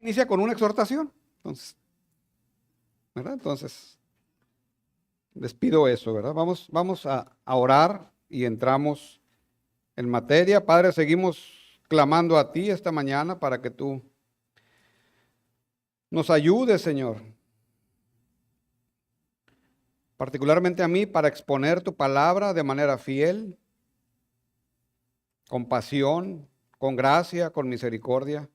inicia con una exhortación. Entonces, ¿verdad? Entonces, les pido eso, ¿verdad? Vamos a orar y entramos en materia. Padre, seguimos clamando a ti esta mañana para que tú nos ayudes, Señor. Particularmente a mí, para exponer tu palabra de manera fiel, con pasión, con gracia, con misericordia.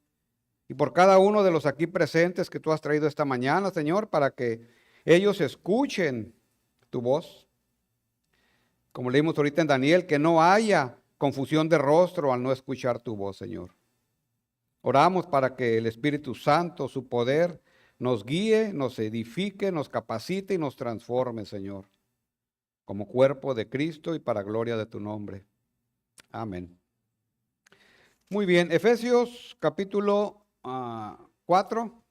Y por cada uno de los aquí presentes que tú has traído esta mañana, Señor, para que ellos escuchen tu voz. Como leímos ahorita en Daniel, que no haya confusión de rostro al no escuchar tu voz, Señor. Oramos para que el Espíritu Santo, su poder, nos guíe, nos edifique, nos capacite y nos transforme, Señor, como cuerpo de Cristo y para gloria de tu nombre. Amén. Muy bien, Efesios capítulo 4.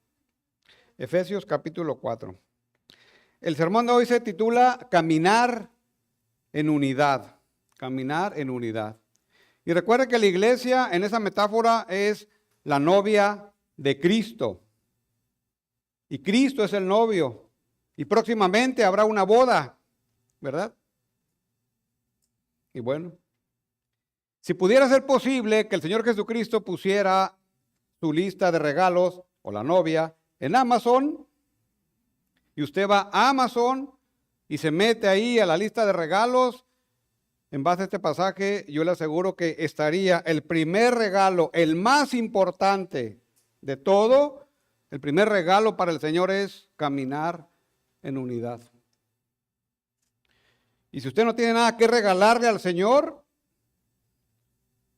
Efesios capítulo 4. El sermón de hoy se titula Caminar en unidad. Caminar en unidad. Y recuerda que la iglesia en esa metáfora es la novia de Cristo. Y Cristo es el novio. Y próximamente habrá una boda, ¿verdad? Y bueno, si pudiera ser posible que el Señor Jesucristo pusiera su lista de regalos o la novia en Amazon, y usted va a Amazon y se mete ahí a la lista de regalos, en base a este pasaje, yo le aseguro que estaría el primer regalo, el más importante de todo. El primer regalo para el Señor es caminar en unidad. Y si usted no tiene nada que regalarle al Señor,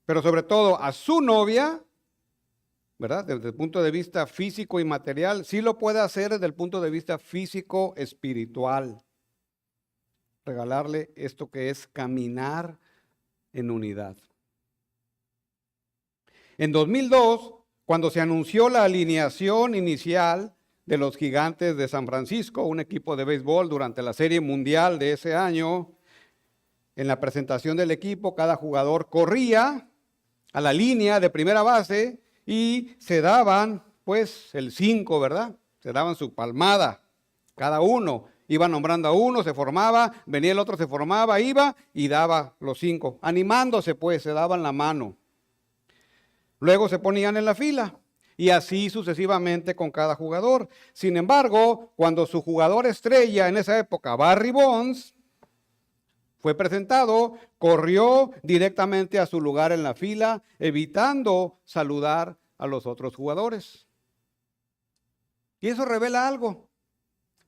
pero sobre todo a su novia, ¿verdad? Desde el punto de vista físico y material, sí lo puede hacer desde el punto de vista físico espiritual. Regalarle esto que es caminar en unidad. En 2002, cuando se anunció la alineación inicial de los Gigantes de San Francisco, un equipo de béisbol durante la Serie Mundial de ese año, en la presentación del equipo, cada jugador corría a la línea de primera base y se daban, pues, el 5, ¿verdad? Se daban su palmada, cada uno. Iba nombrando a uno, se formaba, venía el otro, se formaba, iba y daba los 5. Animándose, pues, se daban la mano. Luego se ponían en la fila y así sucesivamente con cada jugador. Sin embargo, cuando su jugador estrella en esa época, Barry Bonds, fue presentado, corrió directamente a su lugar en la fila, evitando saludar a los otros jugadores. Y eso revela algo.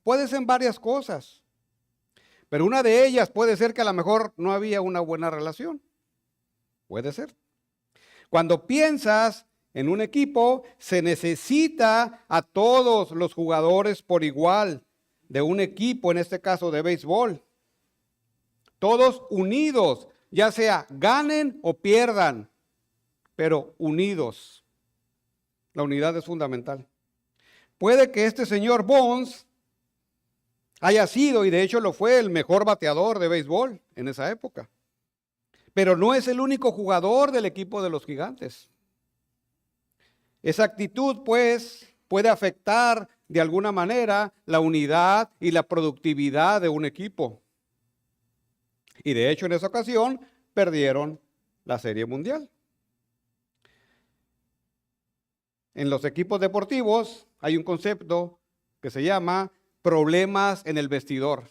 Puede ser varias cosas, pero una de ellas puede ser que a lo mejor no había una buena relación. Puede ser. Cuando piensas en un equipo, se necesita a todos los jugadores por igual de un equipo, en este caso de béisbol. Todos unidos, ya sea ganen o pierdan, pero unidos. La unidad es fundamental. Puede que este señor Bonds haya sido, y de hecho lo fue, el mejor bateador de béisbol en esa época. Pero no es el único jugador del equipo de los Gigantes. Esa actitud, pues, puede afectar de alguna manera la unidad y la productividad de un equipo. Y de hecho, en esa ocasión, perdieron la Serie Mundial. En los equipos deportivos hay un concepto que se llama problemas en el vestidor.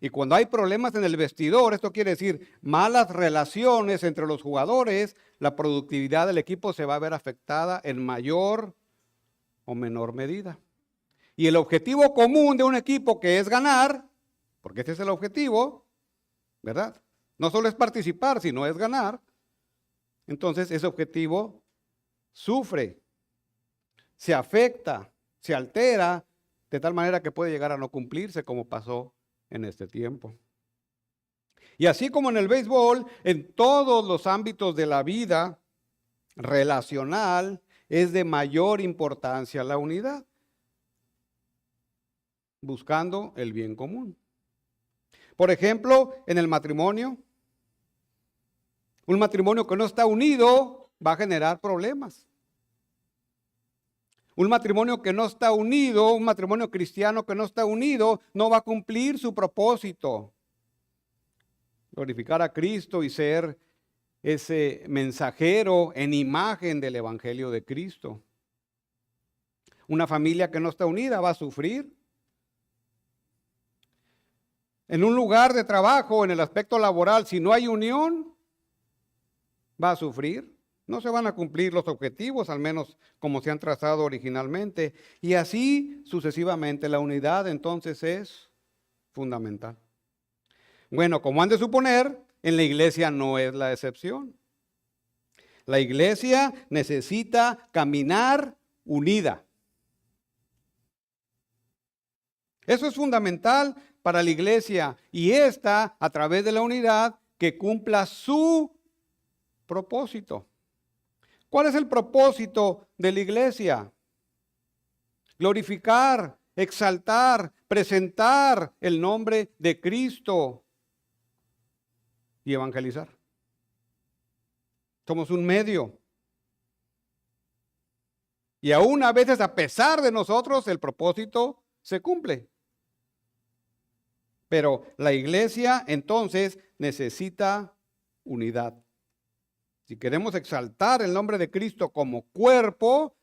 Y cuando hay problemas en el vestidor, esto quiere decir malas relaciones entre los jugadores, la productividad del equipo se va a ver afectada en mayor o menor medida. Y el objetivo común de un equipo, que es ganar, porque ese es el objetivo, ¿verdad? No solo es participar, sino es ganar. Entonces ese objetivo sufre, se afecta, se altera, de tal manera que puede llegar a no cumplirse, como pasó en este tiempo. Y así como en el béisbol, en todos los ámbitos de la vida relacional es de mayor importancia la unidad, buscando el bien común. Por ejemplo, en el matrimonio, un matrimonio que no está unido va a generar problemas. Un matrimonio que no está unido, un matrimonio cristiano que no está unido, no va a cumplir su propósito. Glorificar a Cristo y ser ese mensajero en imagen del Evangelio de Cristo. Una familia que no está unida va a sufrir. En un lugar de trabajo, en el aspecto laboral, si no hay unión, va a sufrir. No se van a cumplir los objetivos, al menos como se han trazado originalmente. Y así sucesivamente. La unidad entonces es fundamental. Bueno, como han de suponer, en la iglesia no es la excepción. La iglesia necesita caminar unida. Eso es fundamental para la iglesia y esta, a través de la unidad, que cumpla su propósito. ¿Cuál es el propósito de la iglesia? Glorificar, exaltar, presentar el nombre de Cristo y evangelizar. Somos un medio. Y aún a veces, a pesar de nosotros, el propósito se cumple. Pero la iglesia entonces necesita unidad. Si queremos exaltar el nombre de Cristo como cuerpo,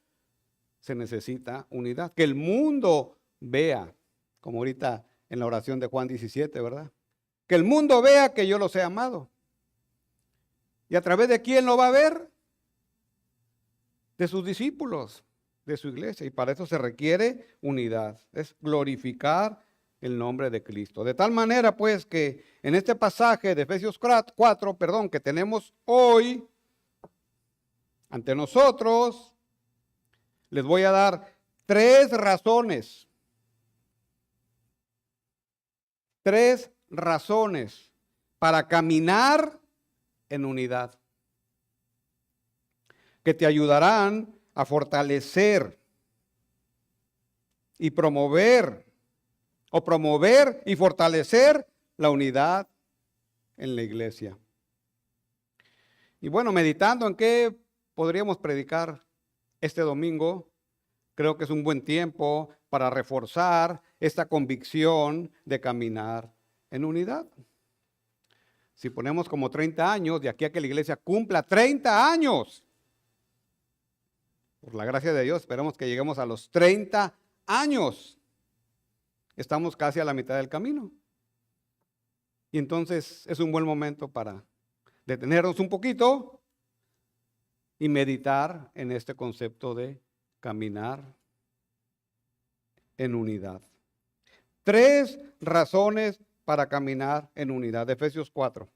se necesita unidad. Que el mundo vea, como ahorita en la oración de Juan 17, ¿verdad? Que el mundo vea que yo los he amado. ¿Y a través de quién lo va a ver? De sus discípulos, de su iglesia. Y para eso se requiere unidad. Es glorificar el nombre de Cristo. De tal manera pues que en este pasaje de Efesios 4, que tenemos hoy ante nosotros, les voy a dar 3 razones. 3 razones para caminar en unidad, que te ayudarán a fortalecer y promover y fortalecer la unidad en la iglesia. Y bueno, meditando en qué podríamos predicar este domingo, creo que es un buen tiempo para reforzar esta convicción de caminar en unidad. Si ponemos como 30 años, de aquí a que la iglesia cumpla 30 años, por la gracia de Dios, esperamos que lleguemos a los 30 años. Estamos casi a la mitad del camino. Y entonces es un buen momento para detenernos un poquito y meditar en este concepto de caminar en unidad. 3 razones para caminar en unidad. Efesios 4.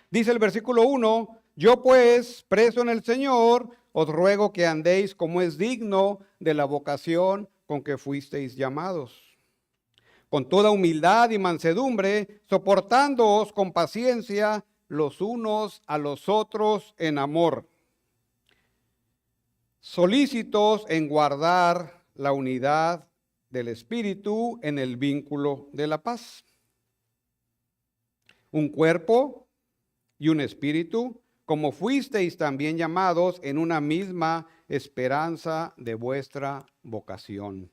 Dice el versículo 1, yo pues, preso en el Señor, os ruego que andéis como es digno de la vocación con que fuisteis llamados, con toda humildad y mansedumbre, soportándoos con paciencia los unos a los otros en amor, solícitos en guardar la unidad del Espíritu en el vínculo de la paz. Un cuerpo y un espíritu, como fuisteis también llamados en una misma esperanza de vuestra vocación.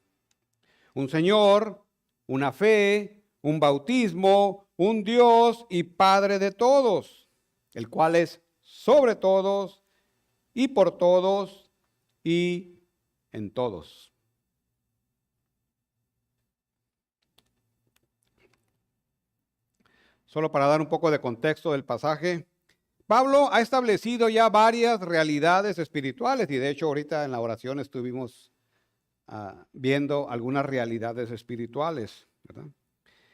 Un Señor, una fe, un bautismo, un Dios y Padre de todos, el cual es sobre todos y por todos y en todos. Solo para dar un poco de contexto del pasaje, Pablo ha establecido ya varias realidades espirituales y de hecho ahorita en la oración estuvimos viendo algunas realidades espirituales, ¿verdad?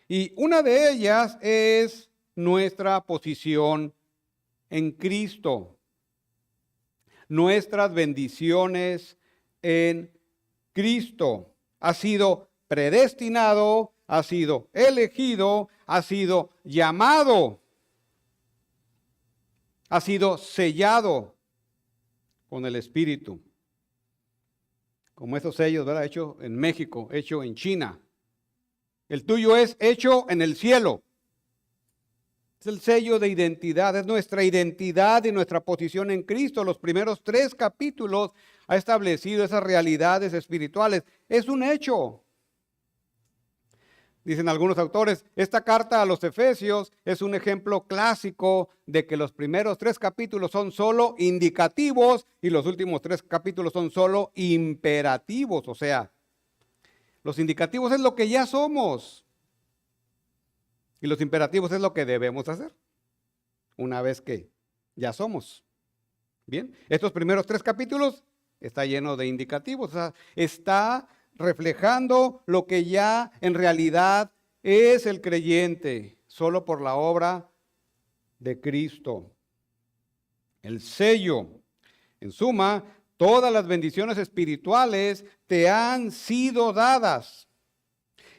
Y una de ellas es nuestra posición en Cristo, nuestras bendiciones en Cristo. Ha sido predestinado, ha sido elegido, ha sido llamado, ha sido sellado con el Espíritu. Como esos sellos, ¿verdad? Hecho en México, hecho en China. El tuyo es hecho en el cielo. Es el sello de identidad, es nuestra identidad y nuestra posición en Cristo. Los primeros 3 capítulos ha establecido esas realidades espirituales. Es un hecho. Dicen algunos autores, esta carta a los Efesios es un ejemplo clásico de que los primeros 3 capítulos son solo indicativos y los últimos 3 capítulos son solo imperativos. O sea, los indicativos es lo que ya somos y los imperativos es lo que debemos hacer una vez que ya somos. Bien, estos primeros 3 capítulos está lleno de indicativos, o sea, está reflejando lo que ya en realidad es el creyente, solo por la obra de Cristo. El sello, en suma, todas las bendiciones espirituales te han sido dadas.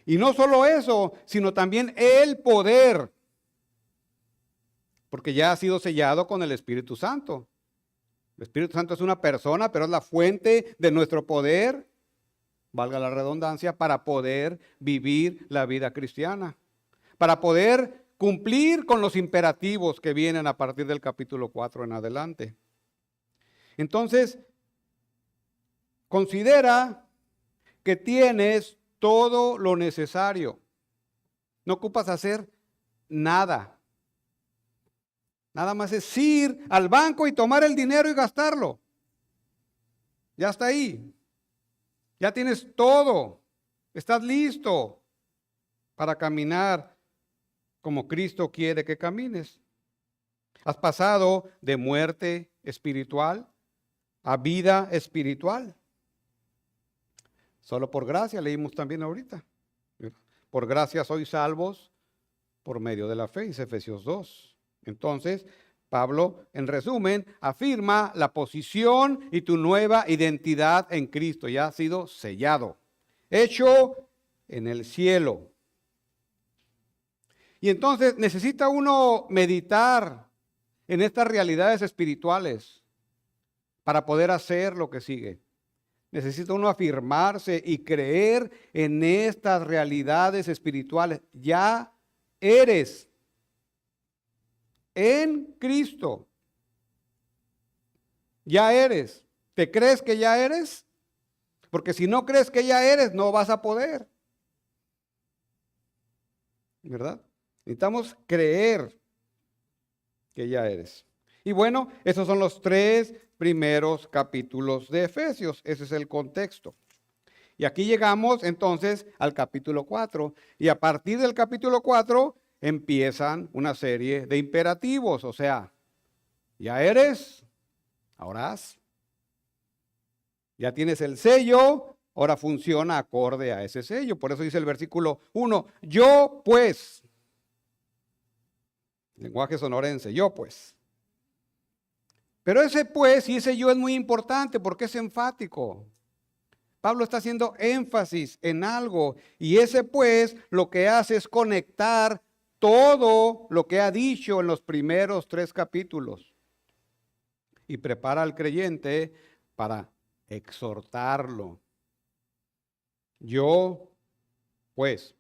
Y no solo eso, sino también el poder, porque ya ha sido sellado con el Espíritu Santo. El Espíritu Santo es una persona, pero es la fuente de nuestro poder, valga la redundancia, para poder vivir la vida cristiana, para poder cumplir con los imperativos que vienen a partir del capítulo 4 en adelante. Entonces, considera que tienes todo lo necesario. No ocupas hacer nada. Nada más es ir al banco y tomar el dinero y gastarlo. Ya está ahí. Ya tienes todo. Estás listo para caminar como Cristo quiere que camines. Has pasado de muerte espiritual a vida espiritual. Solo por gracia, leímos también ahorita. Por gracia sois salvos por medio de la fe, dice Efesios 2. Entonces, Pablo, en resumen, afirma la posición y tu nueva identidad en Cristo. Ya ha sido sellado, hecho en el cielo. Y entonces necesita uno meditar en estas realidades espirituales para poder hacer lo que sigue. Necesita uno afirmarse y creer en estas realidades espirituales. Ya eres en Cristo. Ya eres. ¿Te crees que ya eres? Porque si no crees que ya eres, no vas a poder. ¿Verdad? Necesitamos creer que ya eres. Y bueno, esos son los 3 primeros capítulos de Efesios. Ese es el contexto. Y aquí llegamos entonces al capítulo 4. Y a partir del capítulo 4 empiezan una serie de imperativos. O sea, ya eres, ahora haz. Ya tienes el sello, ahora funciona acorde a ese sello. Por eso dice el versículo 1, yo pues, lenguaje sonorense, yo pues. Pero ese pues y ese yo es muy importante porque es enfático. Pablo está haciendo énfasis en algo y ese pues lo que hace es conectar todo lo que ha dicho en los primeros 3 capítulos y prepara al creyente para exhortarlo. Yo pues.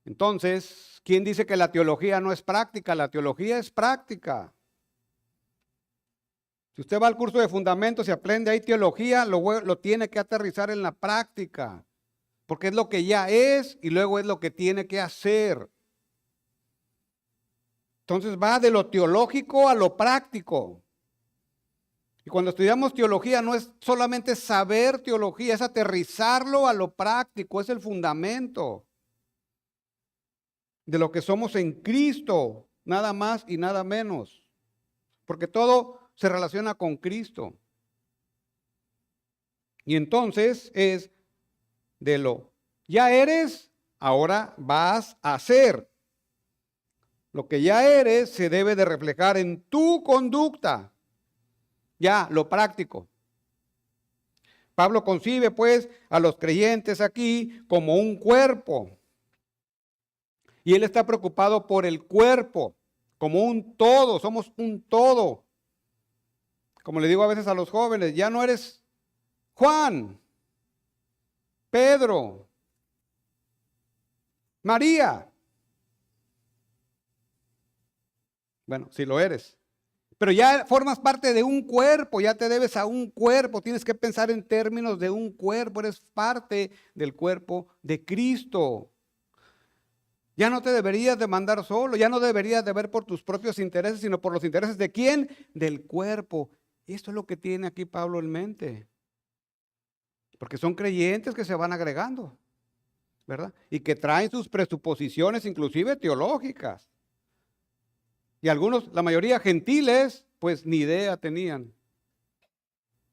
Entonces, ¿quién dice que la teología no es práctica? La teología es práctica. Si usted va al curso de fundamentos y aprende ahí teología, lo tiene que aterrizar en la práctica, porque es lo que ya es y luego es lo que tiene que hacer. Entonces va de lo teológico a lo práctico. Y cuando estudiamos teología no es solamente saber teología, es aterrizarlo a lo práctico, es el fundamento de lo que somos en Cristo, nada más y nada menos, porque todo se relaciona con Cristo. Y entonces es de lo ya eres, ahora vas a hacer. Lo que ya eres se debe de reflejar en tu conducta. Ya, lo práctico. Pablo concibe pues a los creyentes aquí como un cuerpo. Y él está preocupado por el cuerpo, como un todo, somos un todo. Como le digo a veces a los jóvenes, ya no eres Juan, Pedro, María. Bueno, si lo eres. Pero ya formas parte de un cuerpo, ya te debes a un cuerpo, tienes que pensar en términos de un cuerpo, eres parte del cuerpo de Cristo. Ya no te deberías de mandar solo, ya no deberías de ver por tus propios intereses, sino por los intereses de ¿quién? Del cuerpo. Y esto es lo que tiene aquí Pablo en mente. Porque son creyentes que se van agregando, ¿verdad? Y que traen sus presuposiciones, inclusive teológicas. Y algunos, la mayoría gentiles, pues ni idea tenían,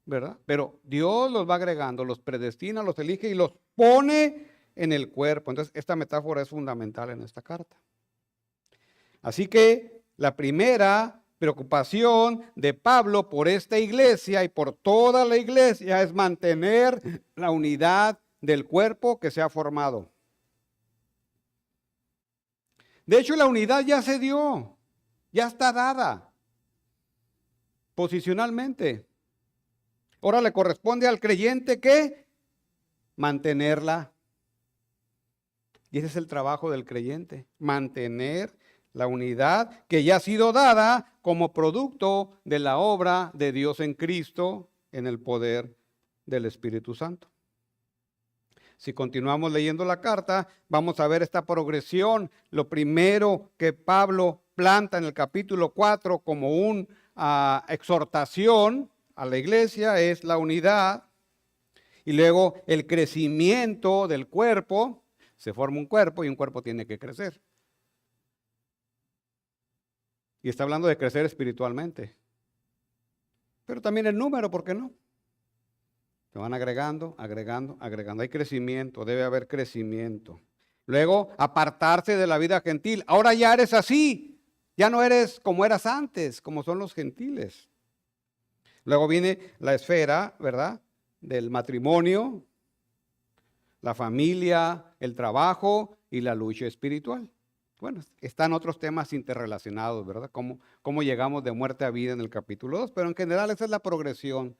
¿verdad? Pero Dios los va agregando, los predestina, los elige y los pone en el cuerpo. Entonces, esta metáfora es fundamental en esta carta. Así que la primera preocupación de Pablo por esta iglesia y por toda la iglesia es mantener la unidad del cuerpo que se ha formado. De hecho, la unidad ya se dio. Ya está dada posicionalmente. Ahora le corresponde al creyente que mantenerla. Y ese es el trabajo del creyente, mantener la unidad que ya ha sido dada como producto de la obra de Dios en Cristo en el poder del Espíritu Santo. Si continuamos leyendo la carta, vamos a ver esta progresión. Lo primero que Pablo planta en el capítulo 4 como una exhortación a la iglesia es la unidad. Y luego el crecimiento del cuerpo. Se forma un cuerpo y un cuerpo tiene que crecer. Y está hablando de crecer espiritualmente. Pero también el número, ¿por qué no? Se van agregando. Hay crecimiento, debe haber crecimiento. Luego, apartarse de la vida gentil. Ahora ya eres así. Ya no eres como eras antes, como son los gentiles. Luego viene la esfera, ¿verdad? Del matrimonio, la familia, el trabajo y la lucha espiritual. Bueno, están otros temas interrelacionados, ¿verdad? Cómo llegamos de muerte a vida en el capítulo 2, pero en general esa es la progresión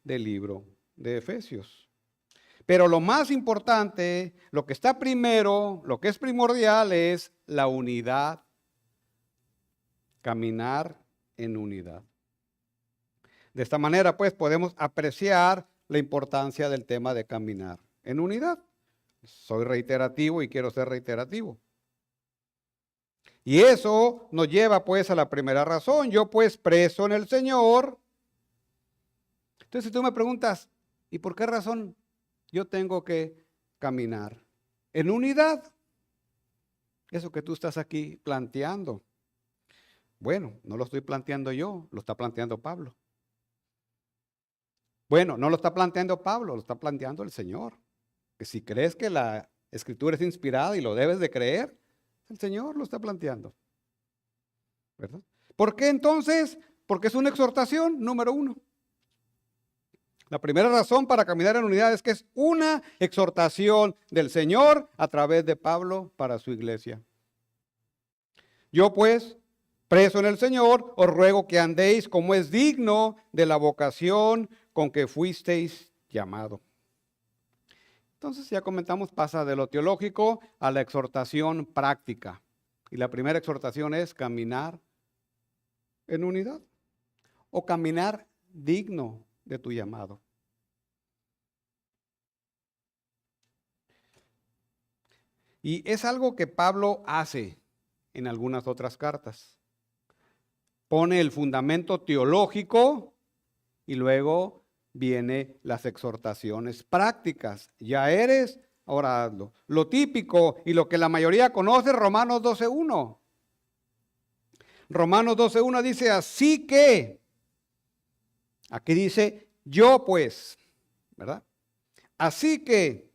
del libro de Efesios. Pero lo más importante, lo que está primero, lo que es primordial es la unidad. Caminar en unidad. De esta manera, pues, podemos apreciar la importancia del tema de caminar en unidad. Soy reiterativo y quiero ser reiterativo. Y eso nos lleva, pues, a la primera razón. Yo, pues, preso en el Señor. Entonces, si tú me preguntas, ¿y por qué razón yo tengo que caminar en unidad? Eso que tú estás aquí planteando. Bueno, no lo estoy planteando yo, lo está planteando Pablo. Bueno, no lo está planteando Pablo, lo está planteando el Señor. Que si crees que la Escritura es inspirada y lo debes de creer, el Señor lo está planteando. ¿Verdad? ¿Por qué entonces? Porque es una exhortación, número uno. La primera razón para caminar en unidad es que es una exhortación del Señor a través de Pablo para su iglesia. Yo pues, preso en el Señor, os ruego que andéis como es digno de la vocación con que fuisteis llamado. Entonces ya comentamos, pasa de lo teológico a la exhortación práctica. Y la primera exhortación es caminar en unidad o caminar digno de tu llamado. Y es algo que Pablo hace en algunas otras cartas. Pone el fundamento teológico y luego vienen las exhortaciones prácticas. Ya eres, ahora hazlo. Lo típico y lo que la mayoría conoce, Romanos 12:1. Romanos 12:1 dice, así que, aquí dice, yo pues, ¿verdad? Así que,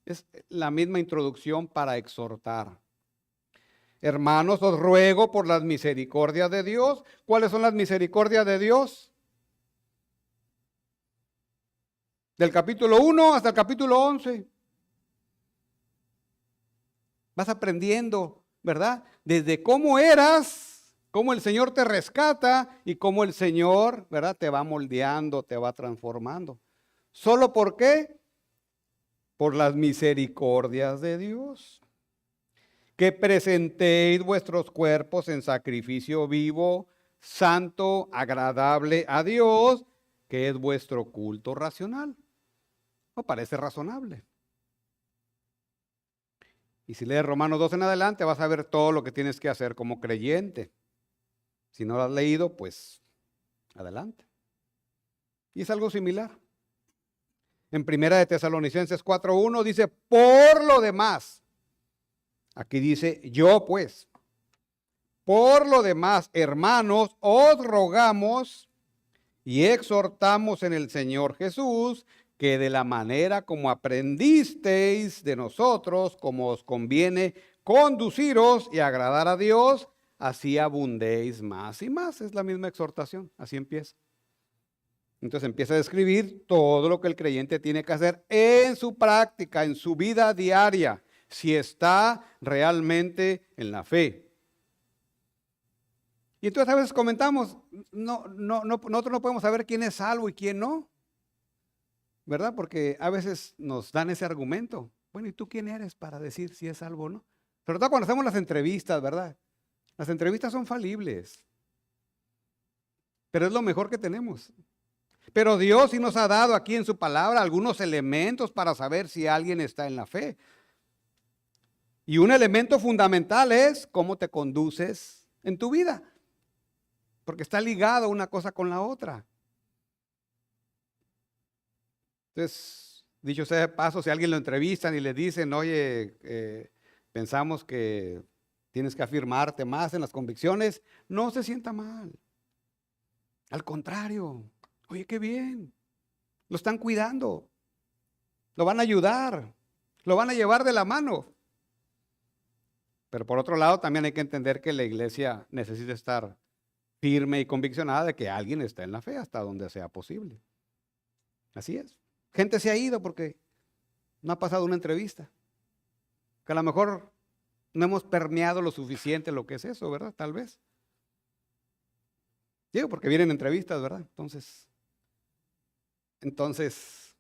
es la misma introducción para exhortar. Hermanos, os ruego por las misericordias de Dios. ¿Cuáles son las misericordias de Dios? Del capítulo 1 hasta el capítulo 11. Vas aprendiendo, ¿verdad? Desde cómo eras, cómo el Señor te rescata y cómo el Señor, ¿verdad? Te va moldeando, te va transformando. ¿Solo por qué? Por las misericordias de Dios. que presentéis vuestros cuerpos en sacrificio vivo, santo, agradable a Dios, que es vuestro culto racional. ¿No parece razonable? Y si lees Romanos 2 en adelante, vas a ver todo lo que tienes que hacer como creyente. Si no lo has leído, pues adelante. Y es algo similar. En Primera de Tesalonicenses 4:1 dice, por lo demás. Aquí dice, yo pues. Por lo demás, hermanos, os rogamos y exhortamos en el Señor Jesús que de la manera como aprendisteis de nosotros, como os conviene conduciros y agradar a Dios, así abundéis más y más. Es la misma exhortación, así empieza. Entonces empieza a describir todo lo que el creyente tiene que hacer en su práctica, en su vida diaria, si está realmente en la fe. Y entonces a veces comentamos, nosotros no podemos saber quién es salvo y quién no, ¿verdad? Porque a veces nos dan ese argumento. Bueno, ¿y tú quién eres para decir si es salvo o no? Sobre todo cuando hacemos las entrevistas, ¿verdad? Las entrevistas son falibles, pero es lo mejor que tenemos. Pero Dios sí nos ha dado aquí en su palabra algunos elementos para saber si alguien está en la fe. Y un elemento fundamental es cómo te conduces en tu vida. Porque está ligado una cosa con la otra. Entonces, dicho sea de paso, si alguien lo entrevistan y le dicen, oye, pensamos que tienes que afirmarte más en las convicciones, no se sienta mal. Al contrario, oye, qué bien. Lo están cuidando. Lo van a ayudar. Lo van a llevar de la mano. Pero por otro lado, también hay que entender que la iglesia necesita estar firme y conviccionada de que alguien está en la fe hasta donde sea posible. Así es. Gente se ha ido porque no ha pasado una entrevista. Que a lo mejor no hemos permeado lo suficiente lo que es eso, ¿verdad? Tal vez. Digo, porque vienen entrevistas, ¿verdad? Entonces,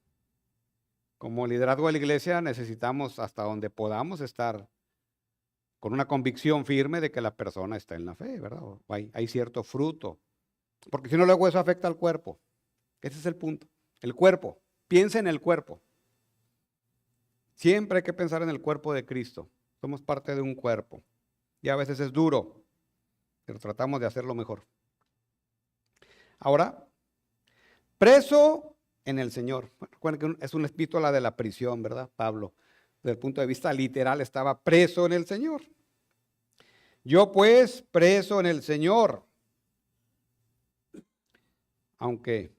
como liderazgo de la iglesia necesitamos hasta donde podamos estar con una convicción firme de que la persona está en la fe, ¿verdad? Hay cierto fruto. Porque si no, luego eso afecta al cuerpo. Ese es el punto. El cuerpo. Piensa en el cuerpo. Siempre hay que pensar en el cuerpo de Cristo. Somos parte de un cuerpo. Y a veces es duro, pero tratamos de hacerlo mejor. Ahora, preso en el Señor. Recuerden que es una epístola de la prisión, ¿verdad? Pablo, desde el punto de vista literal, estaba preso en el Señor. Yo pues, preso en el Señor, aunque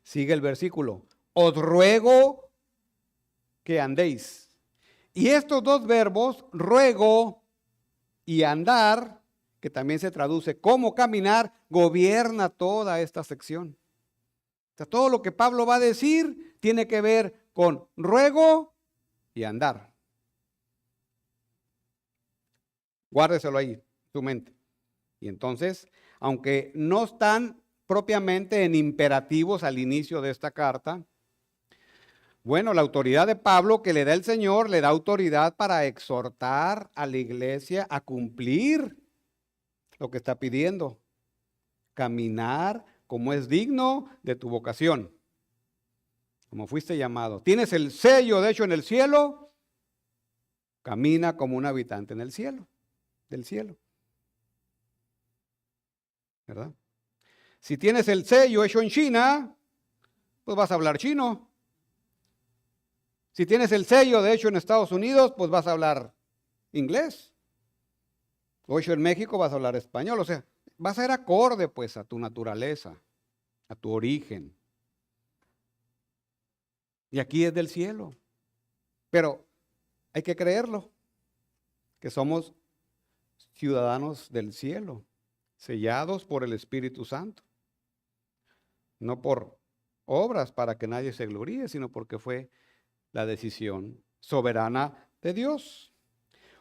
sigue el versículo, os ruego que andéis. Y estos dos verbos, ruego y andar, que también se traduce como caminar, gobierna toda esta sección. O sea, todo lo que Pablo va a decir tiene que ver con ruego y andar. Guárdeselo ahí, su mente. Y entonces, aunque no están propiamente en imperativos al inicio de esta carta, bueno, la autoridad de Pablo que le da el Señor, le da autoridad para exhortar a la iglesia a cumplir lo que está pidiendo. Caminar como es digno de tu vocación, como fuiste llamado. Tienes el sello, de hecho, en el cielo, camina como un habitante en el cielo, del cielo. ¿Verdad? Si tienes el sello hecho en China, pues vas a hablar chino. Si tienes el sello de hecho en Estados Unidos, pues vas a hablar inglés. O hecho en México, vas a hablar español. O sea, vas a ser acorde pues a tu naturaleza, a tu origen. Y aquí es del cielo. Pero hay que creerlo, que somos ciudadanos del cielo, sellados por el Espíritu Santo. No por obras para que nadie se gloríe, sino porque fue la decisión soberana de Dios.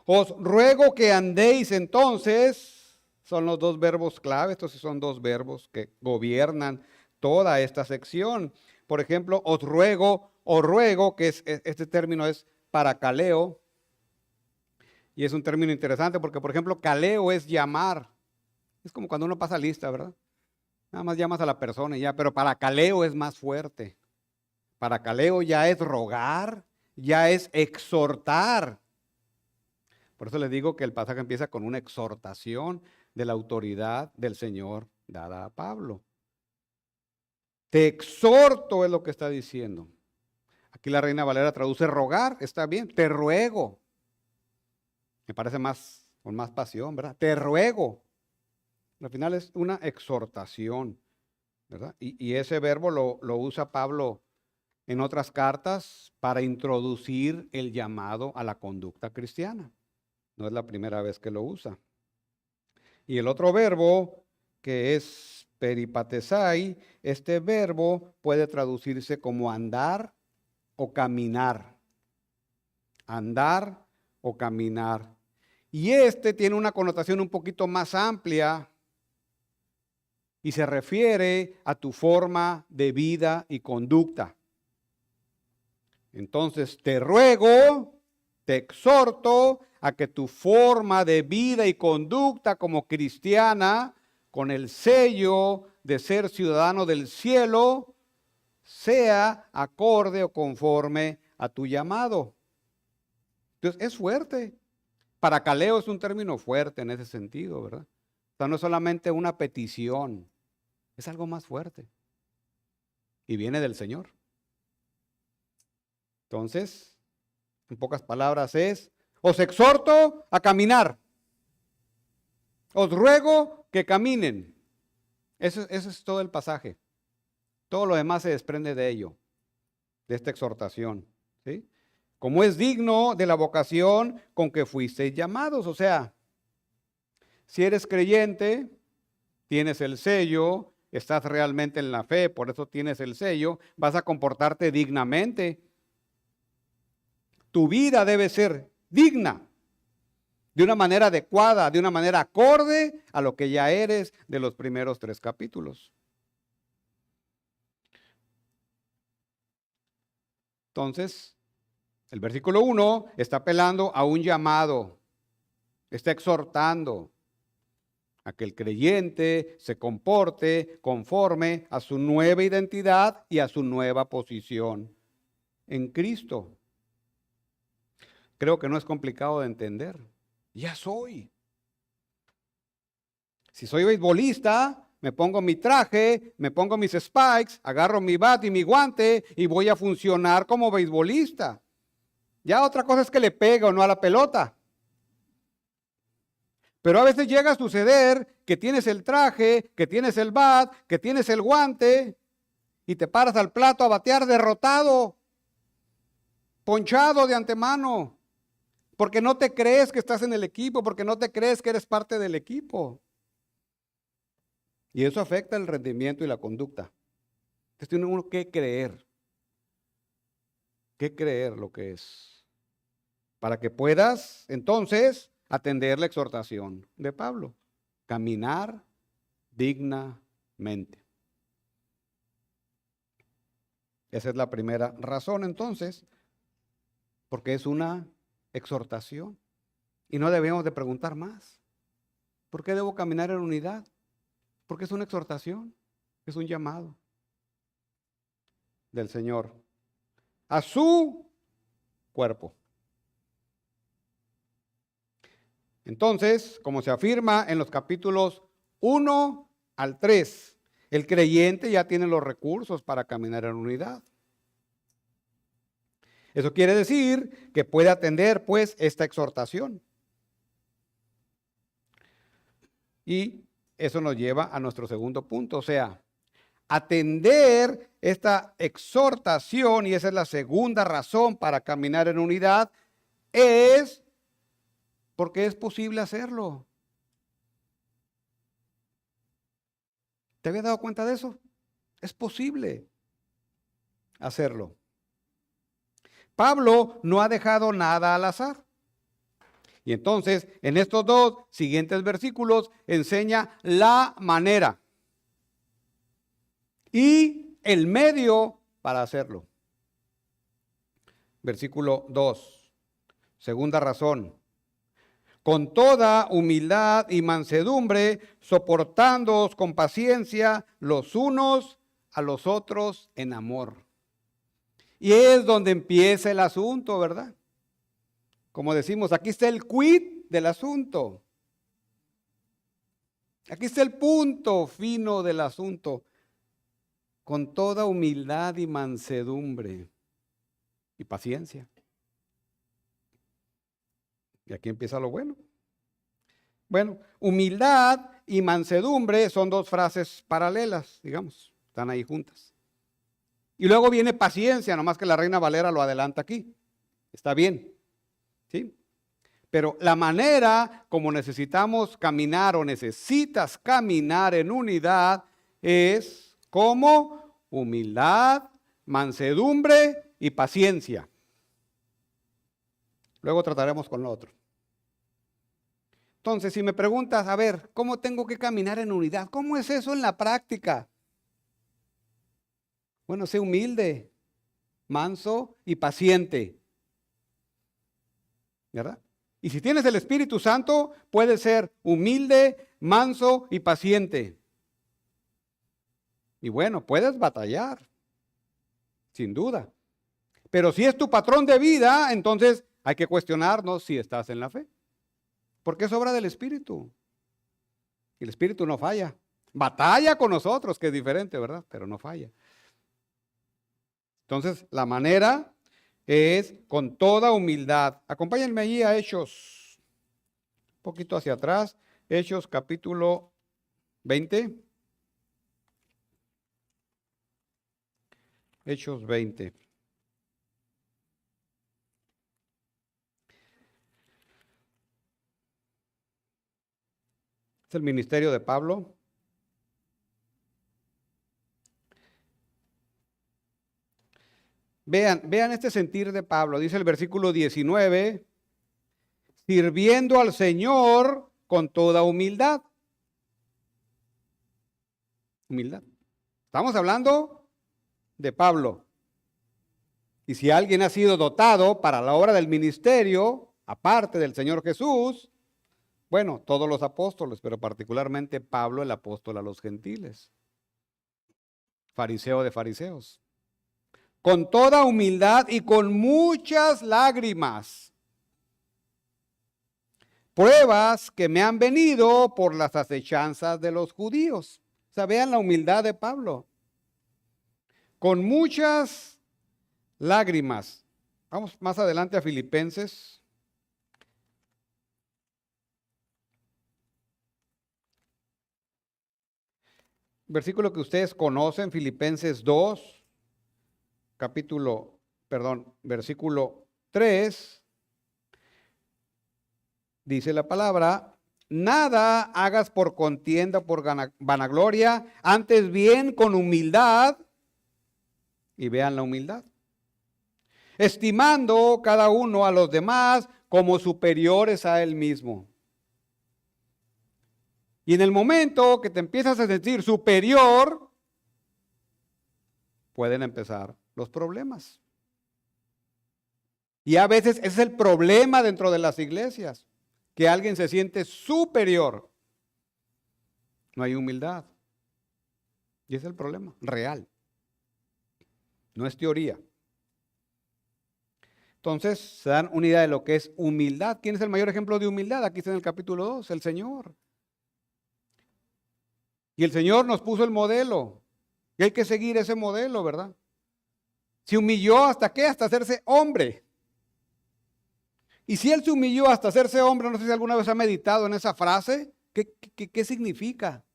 Os ruego que andéis entonces, son los dos verbos clave, estos son dos verbos que gobiernan toda esta sección. Por ejemplo, os ruego, o ruego, que este término es paracaleo, Y es un término interesante porque, por ejemplo, caleo es llamar. Es como cuando uno pasa lista, ¿verdad? Nada más llamas a la persona y ya, pero para caleo es más fuerte. Para caleo ya es rogar, ya es exhortar. Por eso les digo que el pasaje empieza con una exhortación de la autoridad del Señor dada a Pablo. Te exhorto es lo que está diciendo. Aquí la Reina Valera traduce rogar, está bien, te ruego. Me parece más, con más pasión, ¿verdad? Te ruego. Al final es una exhortación, ¿verdad? Y ese verbo lo usa Pablo en otras cartas para introducir el llamado a la conducta cristiana. No es la primera vez que lo usa. Y el otro verbo, que es peripatesai, este verbo puede traducirse como andar o caminar. Andar o caminar. Y este tiene una connotación un poquito más amplia y se refiere a tu forma de vida y conducta. Entonces, te ruego, te exhorto a que tu forma de vida y conducta como cristiana, con el sello de ser ciudadano del cielo, sea acorde o conforme a tu llamado. Entonces, es fuerte. Paracaleo es un término fuerte en ese sentido, ¿verdad? O sea, no es solamente una petición, es algo más fuerte. Y viene del Señor. Entonces, en pocas palabras es, os exhorto a caminar. Os ruego que caminen. Eso es todo el pasaje. Todo lo demás se desprende de ello, de esta exhortación, ¿sí? Como es digno de la vocación con que fuisteis llamados. O sea, si eres creyente, tienes el sello, estás realmente en la fe, por eso tienes el sello, vas a comportarte dignamente. Tu vida debe ser digna, de una manera adecuada, de una manera acorde a lo que ya eres de los primeros 3 capítulos. Entonces, el versículo 1 está apelando a un llamado, está exhortando a que el creyente se comporte conforme a su nueva identidad y a su nueva posición en Cristo. Creo que no es complicado de entender. Ya soy. Si soy beisbolista, me pongo mi traje, me pongo mis spikes, agarro mi bat y mi guante y voy a funcionar como beisbolista. Ya otra cosa es que le pegue o no a la pelota. Pero a veces llega a suceder que tienes el traje, que tienes el bat, que tienes el guante y te paras al plato a batear derrotado, ponchado de antemano, porque no te crees que estás en el equipo, porque no te crees que eres parte del equipo. Y eso afecta el rendimiento y la conducta. Entonces tiene uno que creer lo que es, para que puedas entonces atender la exhortación de Pablo, caminar dignamente. Esa es la primera razón entonces, porque es una exhortación y no debemos de preguntar más. ¿Por qué debo caminar en unidad? Porque es una exhortación, es un llamado del Señor a su cuerpo. Entonces, como se afirma en los capítulos 1 al 3, el creyente ya tiene los recursos para caminar en unidad. Eso quiere decir que puede atender pues esta exhortación. Y eso nos lleva a nuestro segundo punto, o sea, atender esta exhortación, y esa es la segunda razón para caminar en unidad, es porque es posible hacerlo. ¿Te habías dado cuenta de eso? Es posible hacerlo. Pablo no ha dejado nada al azar. Y entonces, en estos 2 siguientes versículos, enseña la manera y el medio para hacerlo. Versículo 2, segunda razón. con toda humildad y mansedumbre, soportándoos con paciencia los unos a los otros en amor. Y es donde empieza el asunto, ¿verdad? Como decimos, aquí está el quid del asunto. Aquí está el punto fino del asunto. Con toda humildad y mansedumbre y paciencia. Y aquí empieza lo bueno. Bueno, humildad y mansedumbre son dos frases paralelas, digamos, están ahí juntas. Y luego viene paciencia, nomás que la Reina Valera lo adelanta aquí. Está bien, ¿sí? Pero la manera como necesitamos caminar o necesitas caminar en unidad es como humildad, mansedumbre y paciencia. Luego trataremos con lo otro. Entonces, si me preguntas, a ver, ¿cómo tengo que caminar en unidad? ¿Cómo es eso en la práctica? Bueno, sé humilde, manso y paciente. ¿Verdad? Y si tienes el Espíritu Santo, puedes ser humilde, manso y paciente. Y bueno, puedes batallar, sin duda. Pero si es tu patrón de vida, entonces hay que cuestionarnos si estás en la fe. Porque es obra del Espíritu. Y el Espíritu no falla. Batalla con nosotros, que es diferente, ¿verdad? Pero no falla. Entonces, la manera es con toda humildad. Acompáñenme allí a Hechos, un poquito hacia atrás. Hechos capítulo 20. Hechos 20. Es el ministerio de Pablo. Vean este sentir de Pablo. Dice el versículo 19, sirviendo al Señor con toda humildad. Humildad. Estamos hablando de Pablo. Y si alguien ha sido dotado para la obra del ministerio, aparte del Señor Jesús, bueno, todos los apóstoles, pero particularmente Pablo, el apóstol a los gentiles. Fariseo de fariseos. Con toda humildad y con muchas lágrimas. Pruebas que me han venido por las acechanzas de los judíos. O sea, vean la humildad de Pablo. Con muchas lágrimas. Vamos más adelante a Filipenses. Versículo que ustedes conocen, Filipenses 2, versículo 3. Dice la palabra, nada hagas por contienda, por vanagloria, antes bien con humildad, y vean la humildad, estimando cada uno a los demás como superiores a él mismo. Y en el momento que te empiezas a sentir superior, pueden empezar los problemas. Y a veces ese es el problema dentro de las iglesias, que alguien se siente superior. No hay humildad. Y ese es el problema real. No es teoría. Entonces, se dan una idea de lo que es humildad. ¿Quién es el mayor ejemplo de humildad? Aquí está en el capítulo 2, el Señor. Y el Señor nos puso el modelo. Y hay que seguir ese modelo, ¿verdad? Se humilló ¿hasta qué? Hasta hacerse hombre. Y si Él se humilló hasta hacerse hombre, no sé si alguna vez ha meditado en esa frase, ¿qué significa?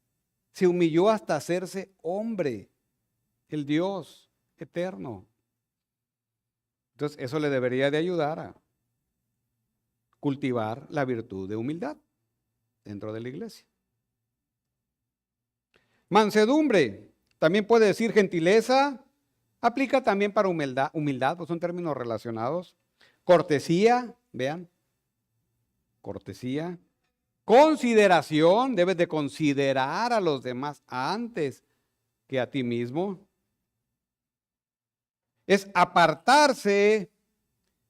Se humilló hasta hacerse hombre, el Dios eterno. Entonces, eso le debería de ayudar a cultivar la virtud de humildad dentro de la iglesia. Mansedumbre, también puede decir gentileza, aplica también para humildad, pues son términos relacionados. Cortesía, vean, cortesía. Consideración, debes de considerar a los demás antes que a ti mismo. Es apartarse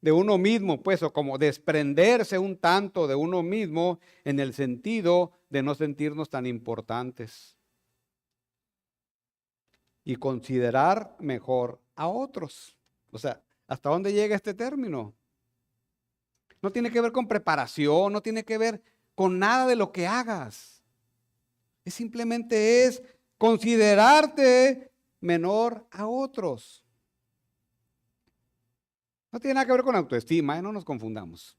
de uno mismo, pues, o como desprenderse un tanto de uno mismo en el sentido de no sentirnos tan importantes y considerar mejor a otros. O sea, ¿hasta dónde llega este término? No tiene que ver con preparación, no tiene que ver con nada de lo que hagas. Simplemente es considerarte menor a otros. No tiene nada que ver con autoestima, no nos confundamos.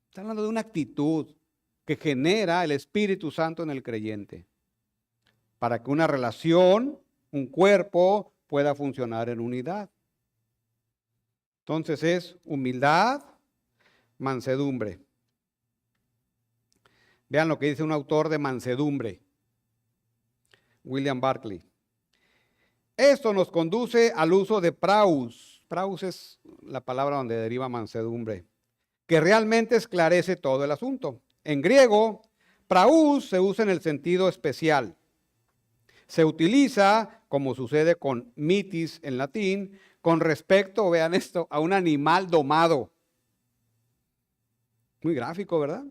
Está hablando de una actitud que genera el Espíritu Santo en el creyente para que una relación, un cuerpo, pueda funcionar en unidad. Entonces es humildad, mansedumbre. Vean lo que dice un autor de mansedumbre, William Barclay. Esto nos conduce al uso de praus. Praus es la palabra donde deriva mansedumbre, que realmente esclarece todo el asunto. En griego, praus se usa en el sentido especial. Se utiliza, como sucede con mitis en latín, con respecto, vean esto, a un animal domado. Muy gráfico, ¿verdad?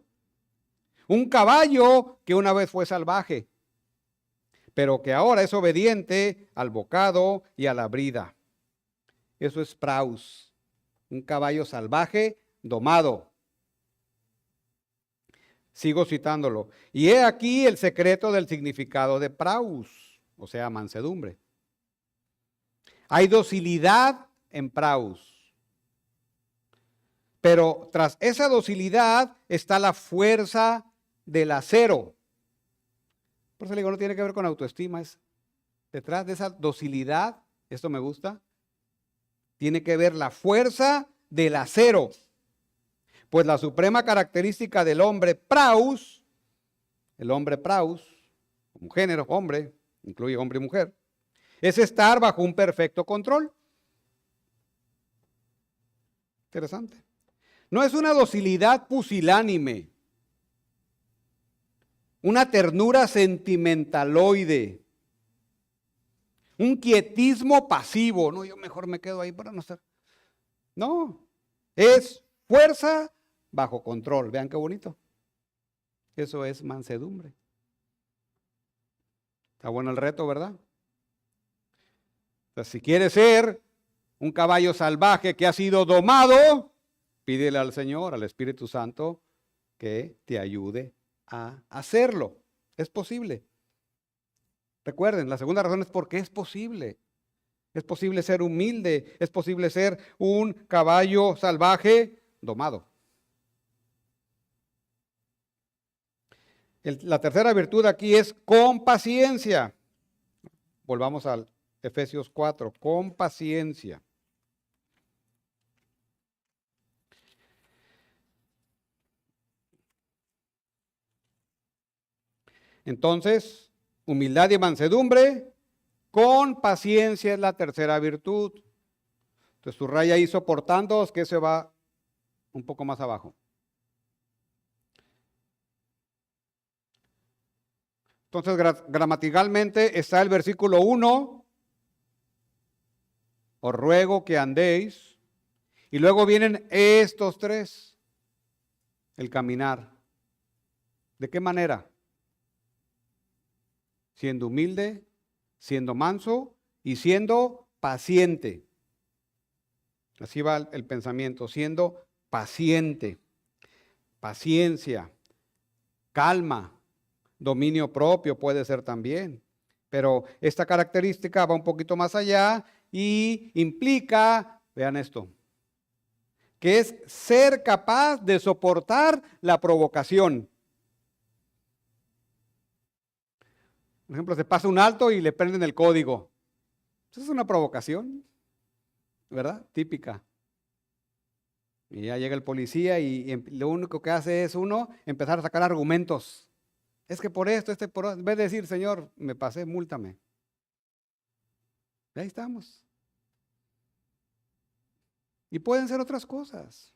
Un caballo que una vez fue salvaje, pero que ahora es obediente al bocado y a la brida. Eso es praus, un caballo salvaje domado. Sigo citándolo. Y he aquí el secreto del significado de praus, o sea, mansedumbre. Hay docilidad en praus, pero tras esa docilidad está la fuerza del acero. Por eso le digo, no tiene que ver con autoestima, es detrás de esa docilidad, esto me gusta, tiene que ver la fuerza del acero. Pues la suprema característica del hombre praus, el hombre praus, como género, hombre, incluye hombre y mujer, es estar bajo un perfecto control. Interesante. No es una docilidad pusilánime, una ternura sentimentaloide, un quietismo pasivo. No, yo mejor me quedo ahí para no estar. No, es fuerza bajo control. Vean qué bonito. Eso es mansedumbre. Está bueno el reto, ¿verdad? Entonces, si quieres ser un caballo salvaje que ha sido domado, pídele al Señor, al Espíritu Santo, que te ayude a hacerlo. Es posible. Recuerden, la segunda razón es porque es posible. Es posible ser humilde, es posible ser un caballo salvaje domado. La tercera virtud aquí es con paciencia. Volvamos al Efesios 4, con paciencia. Entonces, humildad y mansedumbre, con paciencia es la tercera virtud. Entonces, subraya ahí soportando, que se va un poco más abajo. Entonces, gramaticalmente está el versículo 1, os ruego que andéis, y luego vienen estos tres, el caminar. ¿De qué manera? Siendo humilde, siendo manso y siendo paciente. Así va el pensamiento, siendo paciente, paciencia, calma, dominio propio puede ser también. Pero esta característica va un poquito más allá y implica, vean esto, que es ser capaz de soportar la provocación. Por ejemplo, se pasa un alto y le prenden el código. Eso es una provocación, ¿verdad? Típica. Y ya llega el policía y lo único que hace es uno empezar a sacar argumentos. Es que por esto, en vez de decir, Señor, me pasé, múltame. Y ahí estamos. Y pueden ser otras cosas.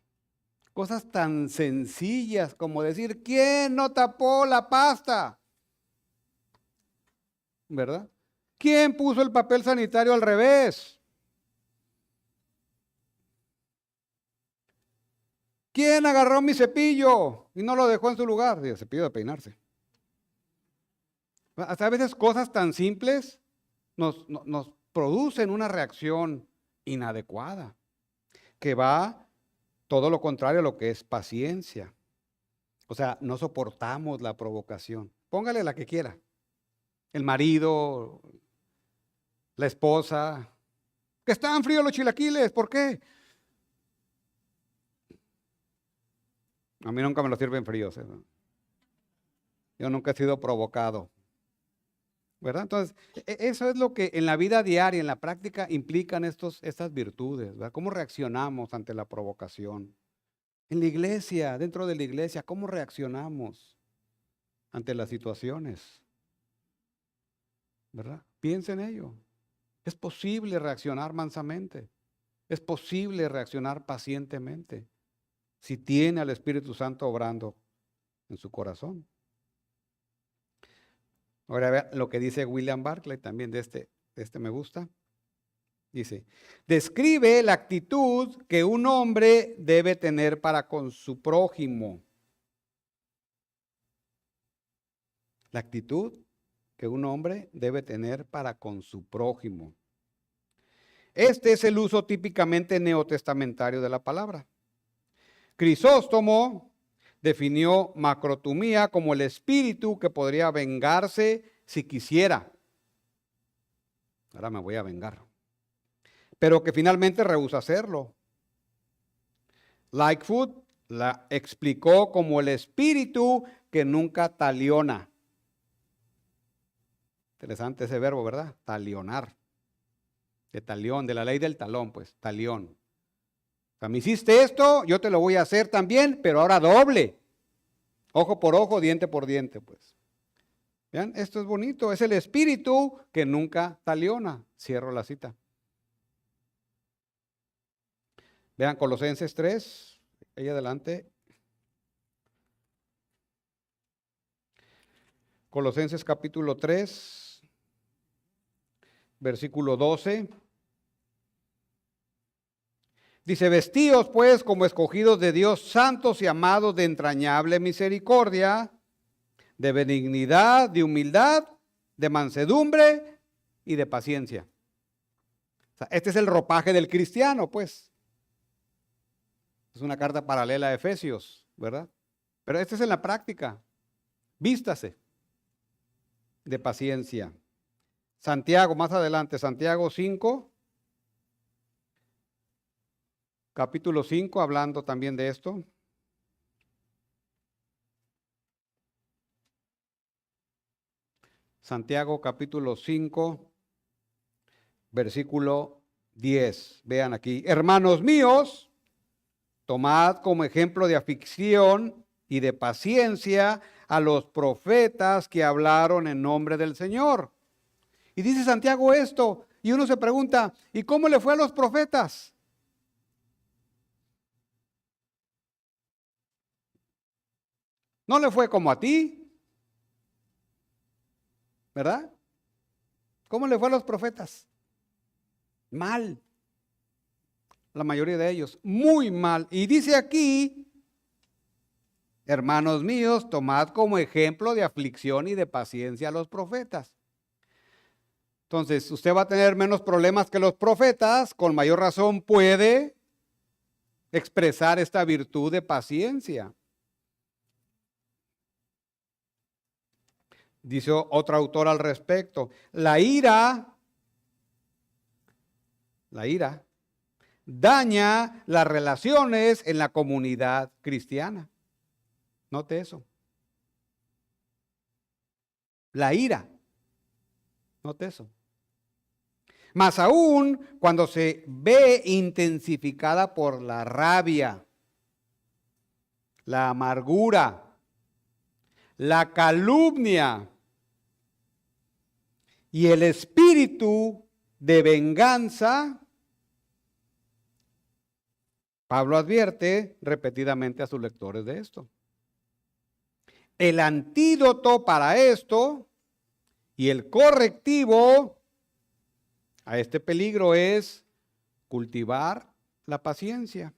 Cosas tan sencillas como decir, ¿quién no tapó la pasta? ¿Verdad? ¿Quién puso el papel sanitario al revés? ¿Quién agarró mi cepillo y no lo dejó en su lugar? Digo, cepillo de peinarse. Hasta a veces cosas tan simples nos producen una reacción inadecuada, que va todo lo contrario a lo que es paciencia. O sea, no soportamos la provocación. Póngale la que quiera. El marido, la esposa, que están fríos los chilaquiles, ¿por qué? A mí nunca me los sirven fríos. Yo nunca he sido provocado. ¿Verdad? Entonces, eso es lo que en la vida diaria, en la práctica, implican estas virtudes, ¿verdad? ¿Cómo reaccionamos ante la provocación? En la iglesia, dentro de la iglesia, ¿cómo reaccionamos ante las situaciones? ¿Verdad? Piensa en ello. Es posible reaccionar mansamente. Es posible reaccionar pacientemente si tiene al Espíritu Santo obrando en su corazón. Ahora vea lo que dice William Barclay, también de este me gusta. Dice, describe la actitud que un hombre debe tener para con su prójimo. La actitud que un hombre debe tener para con su prójimo. Este es el uso típicamente neotestamentario de la palabra. Crisóstomo definió macrotumía como el espíritu que podría vengarse si quisiera. Ahora me voy a vengar. Pero que finalmente rehúsa hacerlo. Lightfoot la explicó como el espíritu que nunca taliona. Interesante ese verbo, ¿verdad? Talionar. De talión, de la ley del talón, pues, talión. O sea, me hiciste esto, yo te lo voy a hacer también, pero ahora doble. Ojo por ojo, diente por diente, pues. Vean, esto es bonito, es el espíritu que nunca taliona. Cierro la cita. Vean, Colosenses 3, ahí adelante. Colosenses capítulo 3, versículo 12. Dice, vestíos pues como escogidos de Dios, santos y amados de entrañable misericordia, de benignidad, de humildad, de mansedumbre y de paciencia. O sea, este es el ropaje del cristiano, pues. Es una carta paralela a Efesios, ¿verdad? Pero este es en la práctica. Vístase de paciencia. Santiago, más adelante, Santiago 5, capítulo 5, hablando también de esto. Santiago capítulo 5, versículo 10. Vean aquí, hermanos míos, tomad como ejemplo de aflicción y de paciencia a los profetas que hablaron en nombre del Señor. Y dice Santiago esto, y uno se pregunta, ¿y cómo le fue a los profetas? ¿No le fue como a ti? ¿Verdad? ¿Cómo le fue a los profetas? Mal. La mayoría de ellos, muy mal. Y dice aquí, hermanos míos, tomad como ejemplo de aflicción y de paciencia a los profetas. Entonces, usted va a tener menos problemas que los profetas, con mayor razón puede expresar esta virtud de paciencia. Dice otro autor al respecto, la ira daña las relaciones en la comunidad cristiana. Note eso. La ira. Note eso. Más aún cuando se ve intensificada por la rabia, la amargura, la calumnia y el espíritu de venganza. Pablo advierte repetidamente a sus lectores de esto. El antídoto para esto y el correctivo a este peligro es cultivar la paciencia.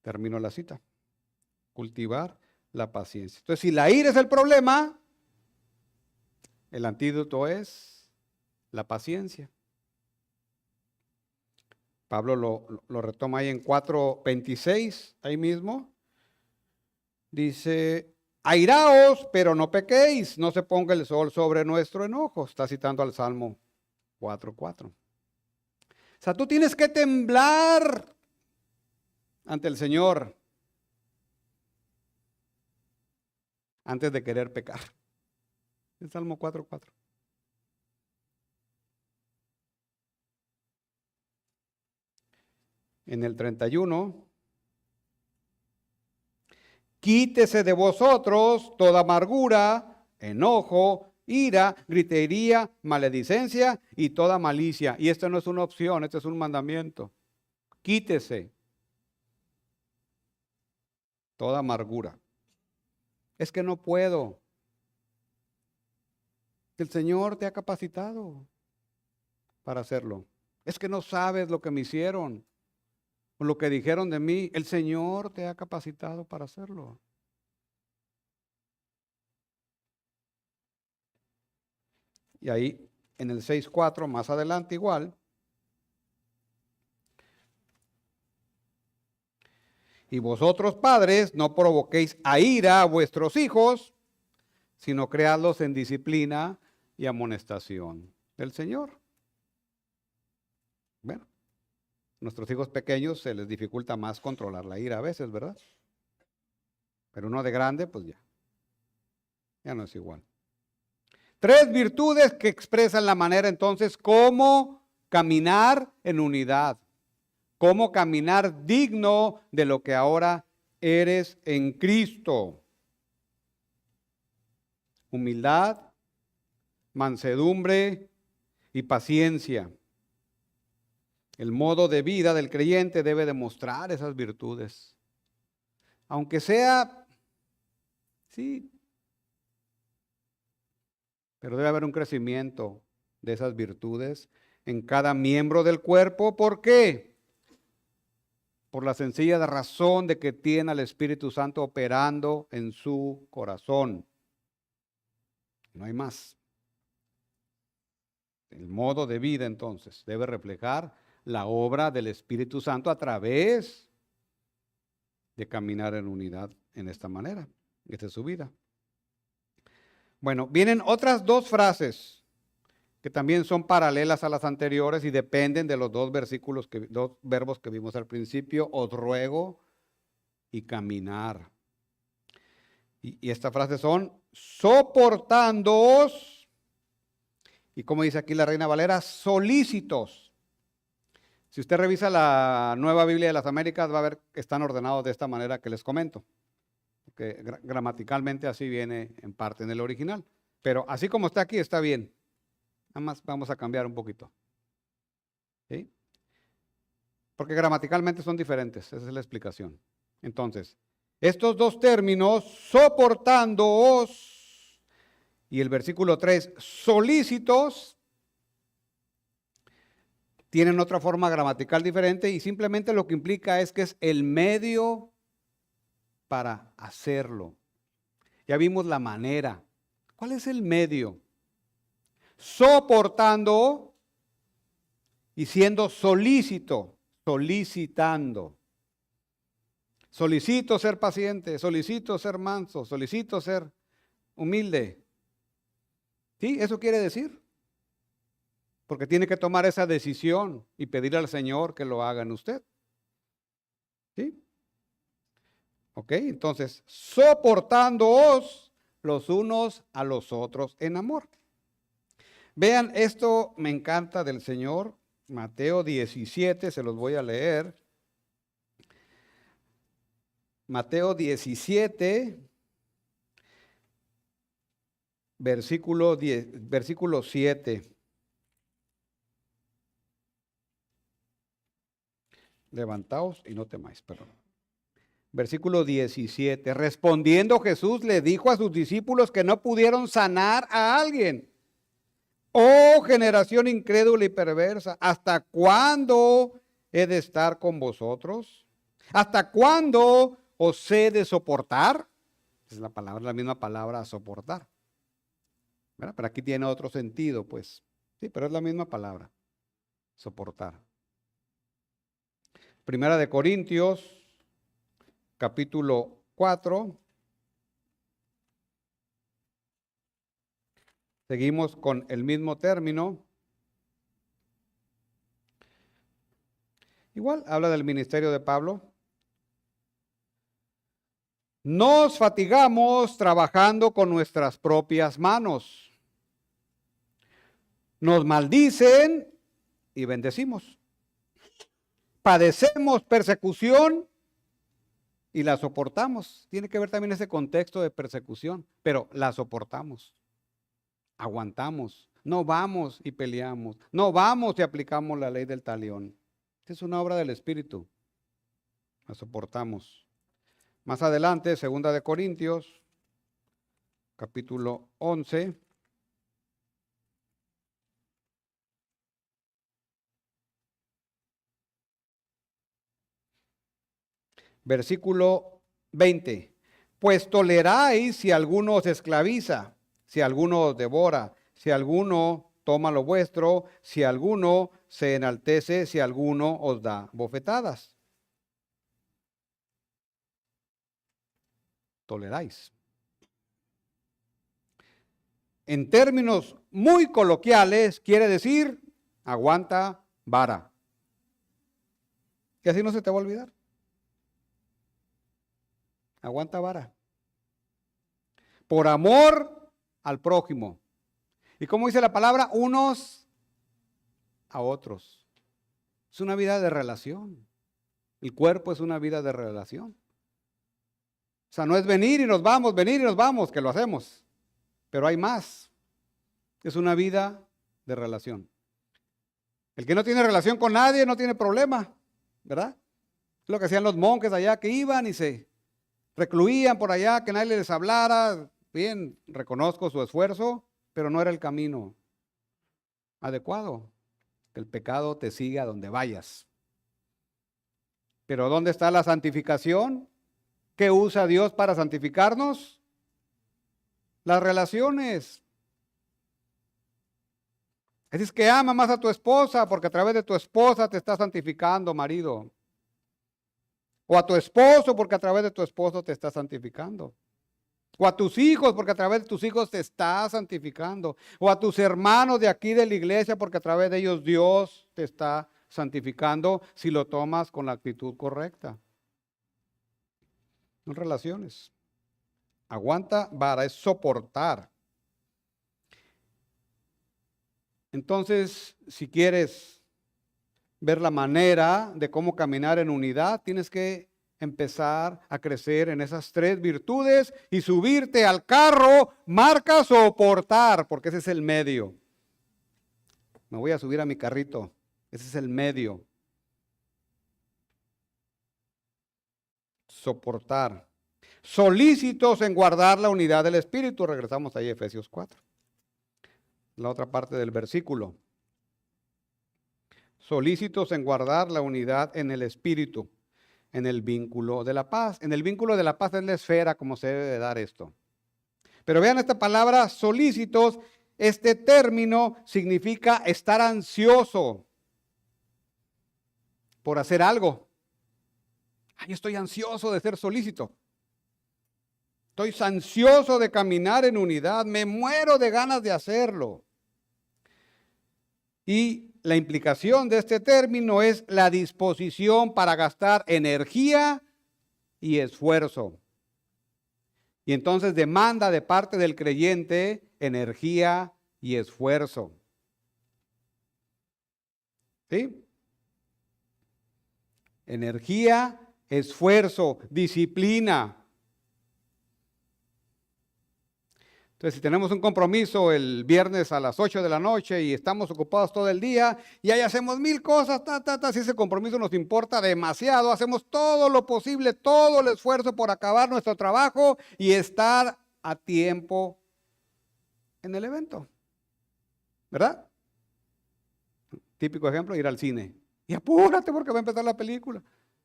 Termino la cita. Cultivar la paciencia. Entonces, si la ira es el problema, el antídoto es la paciencia. Pablo lo retoma ahí en 4:26, ahí mismo. Dice, airaos, pero no pequéis, no se ponga el sol sobre nuestro enojo. Está citando al Salmo 4:4. O sea, tú tienes que temblar ante el Señor antes de querer pecar. El Salmo 4:4. En el 31, quítese de vosotros toda amargura, enojo, ira, gritería, maledicencia y toda malicia. Y esto no es una opción, esto es un mandamiento. Quítese toda amargura. Es que no puedo. El Señor te ha capacitado para hacerlo. Es que no sabes lo que me hicieron o lo que dijeron de mí. El Señor te ha capacitado para hacerlo. Y ahí en el 6:4, más adelante igual. Y vosotros, padres, no provoquéis a ira a vuestros hijos, sino creadlos en disciplina y amonestación del Señor. Bueno, nuestros hijos pequeños se les dificulta más controlar la ira a veces, ¿verdad? Pero uno de grande, pues ya no es igual. 3 virtudes que expresan la manera entonces cómo caminar en unidad, cómo caminar digno de lo que ahora eres en Cristo. Humildad, mansedumbre y paciencia. El modo de vida del creyente debe demostrar esas virtudes. Aunque sea, sí, pero debe haber un crecimiento de esas virtudes en cada miembro del cuerpo. ¿Por qué? Por la sencilla razón de que tiene al Espíritu Santo operando en su corazón. No hay más. El modo de vida entonces debe reflejar la obra del Espíritu Santo a través de caminar en unidad en esta manera. Esta es su vida. Bueno, vienen otras 2 frases que también son paralelas a las anteriores y dependen de los 2 verbos que vimos al principio: os ruego y caminar. Y estas frases son soportándoos, y como dice aquí la Reina Valera, solícitos. Si usted revisa la Nueva Biblia de las Américas, va a ver que están ordenados de esta manera que les comento. Que gramaticalmente así viene en parte en el original. Pero así como está aquí, está bien. Nada más vamos a cambiar un poquito. ¿Sí? Porque gramaticalmente son diferentes, esa es la explicación. Entonces, estos 2 términos, soportándoos, y el versículo 3, solícitos, tienen otra forma gramatical diferente y simplemente lo que implica es que es el medio para hacerlo. Ya vimos la manera. ¿Cuál es el medio? Soportando y siendo solícito, solicitando. Solicito ser paciente, solicito ser manso, solicito ser humilde. ¿Sí? Eso quiere decir. Porque tiene que tomar esa decisión y pedir al Señor que lo haga en usted. ¿Sí? Ok, entonces, soportándoos los unos a los otros en amor. Vean, esto me encanta del Señor. Mateo 17, se los voy a leer. Mateo 17, versículo 7. Levantaos y no temáis, perdón. Versículo 17. Respondiendo Jesús le dijo a sus discípulos que no pudieron sanar a alguien. Oh generación incrédula y perversa, ¿hasta cuándo he de estar con vosotros? ¿Hasta cuándo os he de soportar? Es la palabra, la misma palabra soportar. ¿Verdad? Pero aquí tiene otro sentido, pues. Sí, pero es la misma palabra, soportar. Primera de Corintios, capítulo 4. Seguimos con el mismo término. Igual habla del ministerio de Pablo. Nos fatigamos trabajando con nuestras propias manos. Nos maldicen y bendecimos. Padecemos persecución y la soportamos. Tiene que ver también ese contexto de persecución, pero la soportamos. Aguantamos. No vamos y peleamos. No vamos y aplicamos la ley del talión. Esta es una obra del Espíritu. La soportamos. Más adelante, 2 de Corintios, capítulo 11. Versículo 20. Pues toleráis si alguno os esclaviza, si alguno os devora, si alguno toma lo vuestro, si alguno se enaltece, si alguno os da bofetadas. Toleráis. En términos muy coloquiales, quiere decir aguanta vara. Y así no se te va a olvidar. Aguanta vara. Por amor al prójimo. ¿Y cómo dice la palabra? Unos a otros. Es una vida de relación. El cuerpo es una vida de relación. O sea, no es venir y nos vamos, que lo hacemos. Pero hay más. Es una vida de relación. El que no tiene relación con nadie no tiene problema, ¿verdad? Es lo que hacían los monjes allá, que iban y se recluían por allá, que nadie les hablara. Bien, reconozco su esfuerzo, pero no era el camino adecuado. Que el pecado te siga donde vayas. Pero ¿dónde está la santificación? ¿Qué usa Dios para santificarnos? Las relaciones. Es que ama más a tu esposa porque a través de tu esposa te está santificando, marido. O a tu esposo porque a través de tu esposo te está santificando. O a tus hijos porque a través de tus hijos te está santificando. O a tus hermanos de aquí de la iglesia porque a través de ellos Dios te está santificando si lo tomas con la actitud correcta. Son relaciones. Aguanta vara, es soportar. Entonces, si quieres ver la manera de cómo caminar en unidad, tienes que empezar a crecer en esas 3 virtudes y subirte al carro, marca soportar, porque ese es el medio. Me voy a subir a mi carrito, ese es el medio. Soportar. Solícitos en guardar la unidad del Espíritu. Regresamos ahí a Efesios 4. La otra parte del versículo. Solícitos en guardar la unidad en el Espíritu, en el vínculo de la paz. En el vínculo de la paz es la esfera como se debe de dar esto. Pero vean esta palabra, solícitos, este término significa estar ansioso por hacer algo. Ay, estoy ansioso de ser solícito. Estoy ansioso de caminar en unidad. Me muero de ganas de hacerlo. Y la implicación de este término es la disposición para gastar energía y esfuerzo. Y entonces demanda de parte del creyente energía y esfuerzo. ¿Sí? Energía, esfuerzo, disciplina. Entonces, si tenemos un compromiso el viernes a las 8 de la noche y estamos ocupados todo el día y ahí hacemos 1000 cosas, si ese compromiso nos importa demasiado, hacemos todo lo posible, todo el esfuerzo por acabar nuestro trabajo y estar a tiempo en el evento. ¿Verdad? Típico ejemplo, ir al cine. Y apúrate porque va a empezar la película.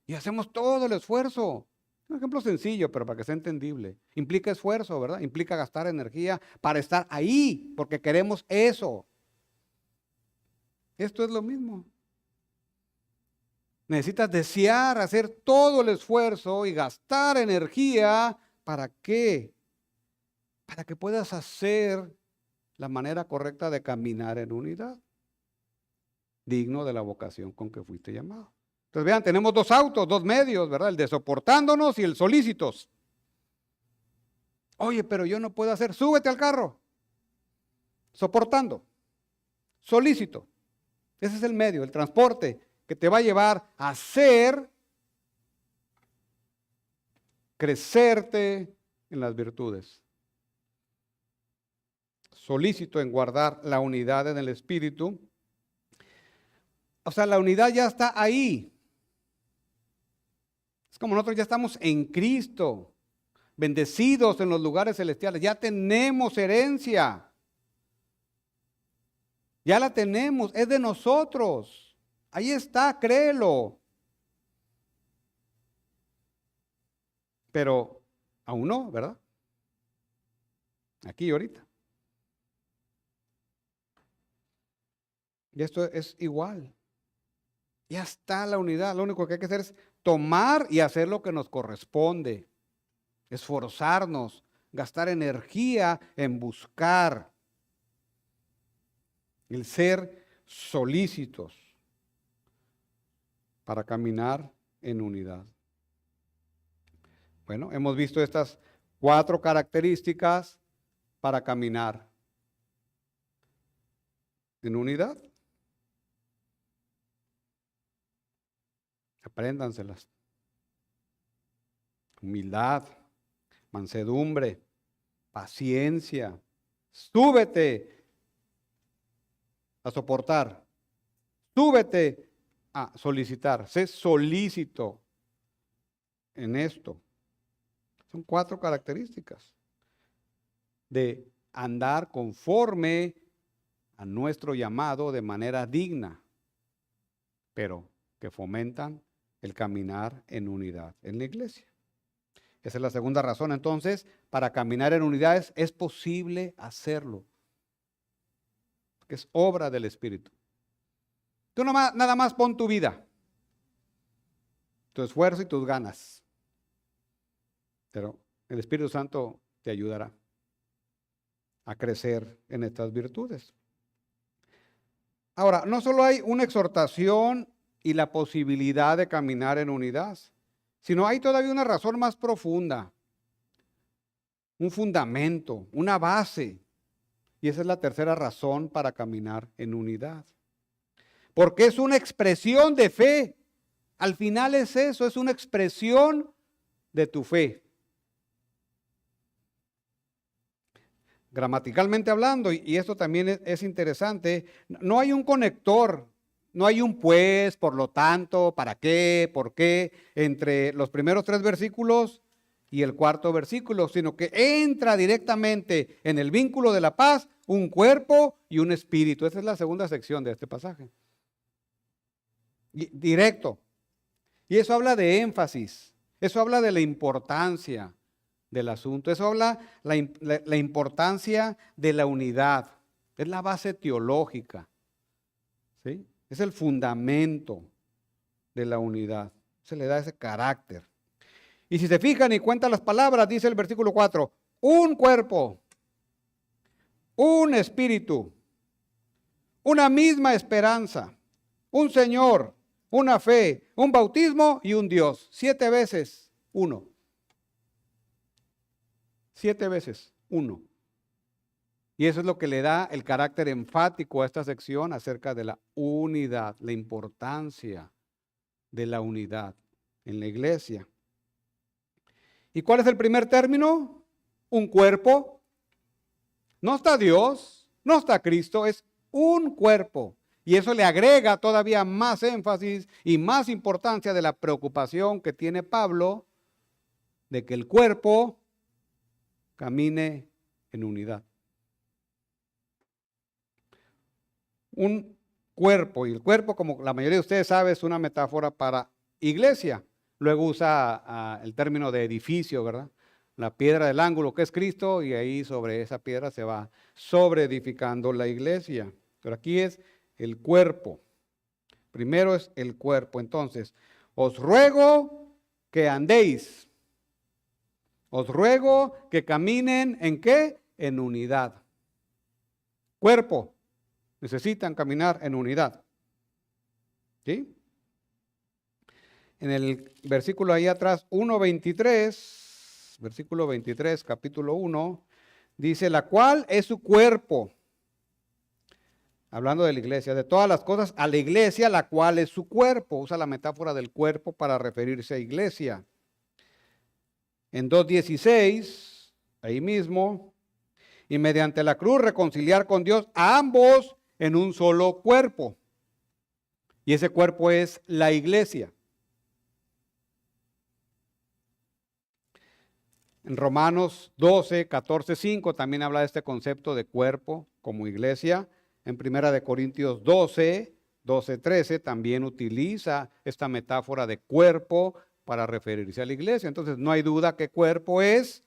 Y hacemos todo el esfuerzo. Un ejemplo sencillo, pero para que sea entendible. Implica esfuerzo, ¿verdad? Implica gastar energía para estar ahí, porque queremos eso. Esto es lo mismo. Necesitas desear, hacer todo el esfuerzo y gastar energía. ¿Para qué? Para que puedas hacer la manera correcta de caminar en unidad, digno de la vocación con que fuiste llamado. Entonces vean, tenemos dos autos, dos medios, ¿verdad? El de soportándonos y el solícitos. Oye, pero yo no puedo hacer, súbete al carro. Soportando, solícito. Ese es el medio, el transporte que te va a llevar a hacer, crecerte en las virtudes. Solícito en guardar la unidad en el espíritu. O sea, la unidad ya está ahí. Es como nosotros ya estamos en Cristo, bendecidos en los lugares celestiales. Ya tenemos herencia. Ya la tenemos, es de nosotros. Ahí está, créelo. Pero aún no, ¿verdad? Aquí ahorita. Y esto es igual. Ya está la unidad. Lo único que hay que hacer es tomar y hacer lo que nos corresponde. Esforzarnos, gastar energía en buscar. El ser solícitos para caminar en unidad. Bueno, hemos visto estas 4 características para caminar en unidad. Apréndanselas. Humildad, mansedumbre, paciencia. Súbete a soportar. Súbete a solicitar. Sé solícito en esto. Son 4 características de andar conforme a nuestro llamado de manera digna, pero que fomentan el caminar en unidad en la iglesia. Esa es la segunda razón. Entonces, para caminar en unidades es posible hacerlo, que es obra del Espíritu. Tú nada más pon tu vida, tu esfuerzo y tus ganas, pero el Espíritu Santo te ayudará a crecer en estas virtudes. Ahora, no solo hay una exhortación y la posibilidad de caminar en unidad, sino hay todavía una razón más profunda, un fundamento, una base. Y esa es la tercera razón para caminar en unidad. Porque es una expresión de fe. Al final es eso, es una expresión de tu fe. Gramaticalmente hablando, y esto también es interesante, no hay un conector, no hay un pues, por lo tanto, para qué, por qué, entre los primeros 3 versículos y el 4.º versículo, sino que entra directamente en el vínculo de la paz un cuerpo y un espíritu. Esa es la segunda sección de este pasaje. Directo. Y eso habla de énfasis, eso habla de la importancia del asunto, eso habla la importancia de la unidad, es la base teológica, ¿sí? Es el fundamento de la unidad, se le da ese carácter. Y si se fijan y cuentan las palabras, dice el versículo 4, un cuerpo, un espíritu, una misma esperanza, un Señor, una fe, un bautismo y un Dios. 7 veces uno. 7 veces uno. Y eso es lo que le da el carácter enfático a esta sección acerca de la unidad, la importancia de la unidad en la iglesia. ¿Y cuál es el primer término? Un cuerpo. No está Dios, no está Cristo, es un cuerpo. Y eso le agrega todavía más énfasis y más importancia de la preocupación que tiene Pablo de que el cuerpo camine en unidad. Un cuerpo, y el cuerpo, como la mayoría de ustedes sabe, es una metáfora para iglesia. Luego usa el término de edificio, ¿verdad? La piedra del ángulo que es Cristo, y ahí sobre esa piedra se va sobreedificando la iglesia. Pero aquí es el cuerpo. Primero es el cuerpo. Entonces, os ruego que andéis. Os ruego que caminen ¿en qué? En unidad. Cuerpo. Necesitan caminar en unidad. ¿Sí? En el versículo ahí atrás, 1:23, versículo 23, capítulo 1, dice, la cual es su cuerpo. Hablando de la iglesia, de todas las cosas, a la iglesia, la cual es su cuerpo. Usa la metáfora del cuerpo para referirse a iglesia. En 2:16, ahí mismo, y mediante la cruz reconciliar con Dios a ambos en un solo cuerpo. Y ese cuerpo es la iglesia. En Romanos 12, 14, 5 también habla de este concepto de cuerpo como iglesia. En Primera de Corintios 12, 12, 13 también utiliza esta metáfora de cuerpo para referirse a la iglesia. Entonces no hay duda que cuerpo es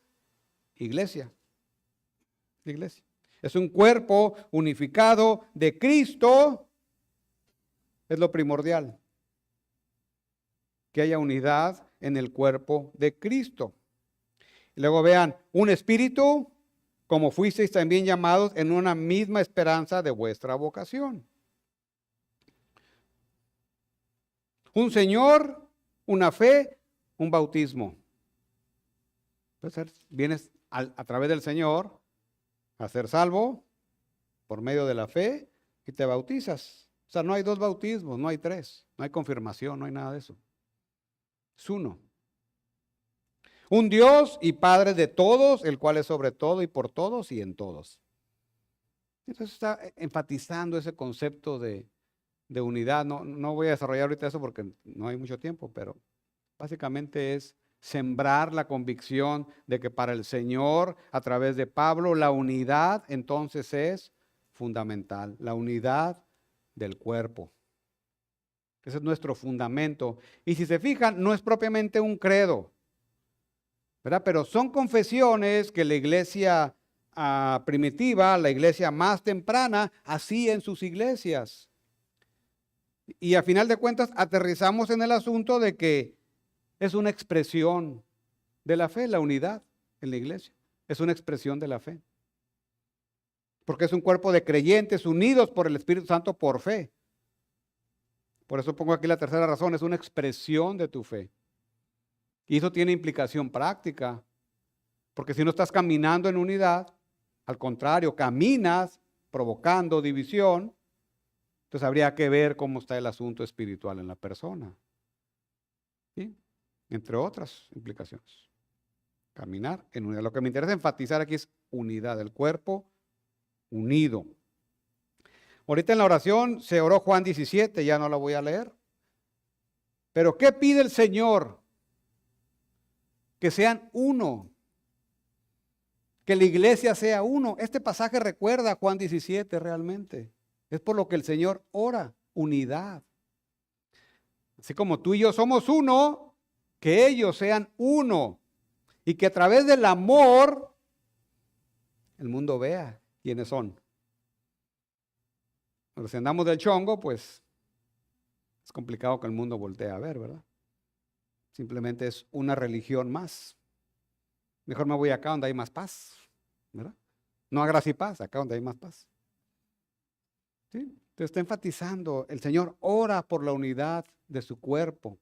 iglesia. La iglesia. Es un cuerpo unificado de Cristo. Es lo primordial. Que haya unidad en el cuerpo de Cristo. Y luego vean, un espíritu, como fuisteis también llamados en una misma esperanza de vuestra vocación. Un Señor, una fe, un bautismo. Entonces, vienes a través del Señor a ser salvo por medio de la fe y te bautizas. O sea, no hay dos bautismos, no hay tres, no hay confirmación, no hay nada de eso. Es uno. Un Dios y Padre de todos, el cual es sobre todo y por todos y en todos. Entonces está enfatizando ese concepto de unidad. No voy a desarrollar ahorita eso porque no hay mucho tiempo, pero básicamente es sembrar la convicción de que para el Señor, a través de Pablo, la unidad entonces es fundamental. La unidad del cuerpo. Ese es nuestro fundamento. Y si se fijan, no es propiamente un credo, ¿verdad? Pero son confesiones que la iglesia primitiva, la iglesia más temprana, hacía en sus iglesias. Y a final de cuentas aterrizamos en el asunto de que es una expresión de la fe, la unidad en la iglesia. Es una expresión de la fe. Porque es un cuerpo de creyentes unidos por el Espíritu Santo por fe. Por eso pongo aquí la tercera razón, es una expresión de tu fe. Y eso tiene implicación práctica, porque si no estás caminando en unidad, al contrario, caminas provocando división, entonces habría que ver cómo está el asunto espiritual en la persona. ¿Sí? Entre otras implicaciones. Caminar en unidad. Lo que me interesa enfatizar aquí es unidad del cuerpo, unido. Ahorita en la oración se oró Juan 17, ya no la voy a leer. Pero ¿qué pide el Señor? Que sean uno. Que la iglesia sea uno. Este pasaje recuerda a Juan 17 realmente. Es por lo que el Señor ora, unidad. Así como tú y yo somos uno, que ellos sean uno. Y que a través del amor el mundo vea quiénes son. Pero si andamos del chongo, pues es complicado que el mundo voltee a ver, ¿verdad? Simplemente es una religión más. Mejor me voy acá donde hay más paz, ¿verdad? No a gracia y paz, acá donde hay más paz. ¿Sí? Te está enfatizando, el Señor ora por la unidad de su cuerpo.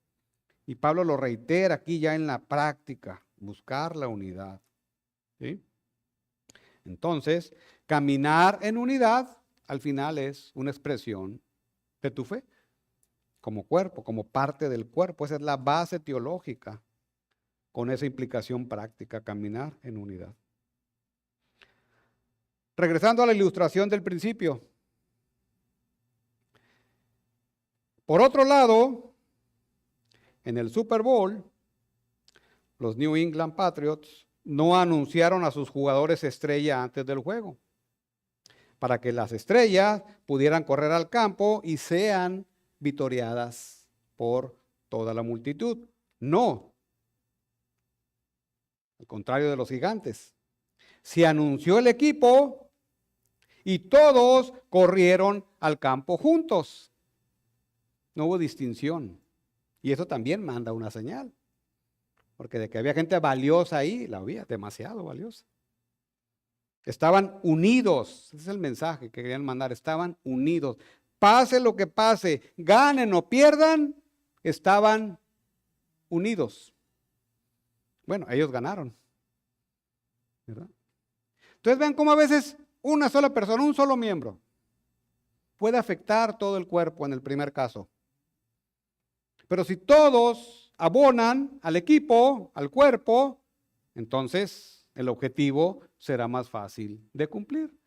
Y Pablo lo reitera aquí ya en la práctica, buscar la unidad. ¿Sí? Entonces, caminar en unidad al final es una expresión de tu fe, como cuerpo, como parte del cuerpo. Esa es la base teológica, con esa implicación práctica, caminar en unidad. Regresando a la ilustración del principio. Por otro lado, en el Super Bowl, los New England Patriots no anunciaron a sus jugadores estrella antes del juego, para que las estrellas pudieran correr al campo y sean victoriadas por toda la multitud. No, al contrario de los gigantes. Se anunció el equipo y todos corrieron al campo juntos. No hubo distinción. Y eso también manda una señal. Porque de que había gente valiosa ahí, la había, demasiado valiosa. Estaban unidos. Ese es el mensaje que querían mandar. Estaban unidos. Pase lo que pase, ganen o pierdan, estaban unidos. Bueno, ellos ganaron, ¿verdad? Entonces vean cómo a veces una sola persona, un solo miembro, puede afectar todo el cuerpo en el primer caso. Pero si todos abonan al equipo, al cuerpo, entonces el objetivo será más fácil de cumplir.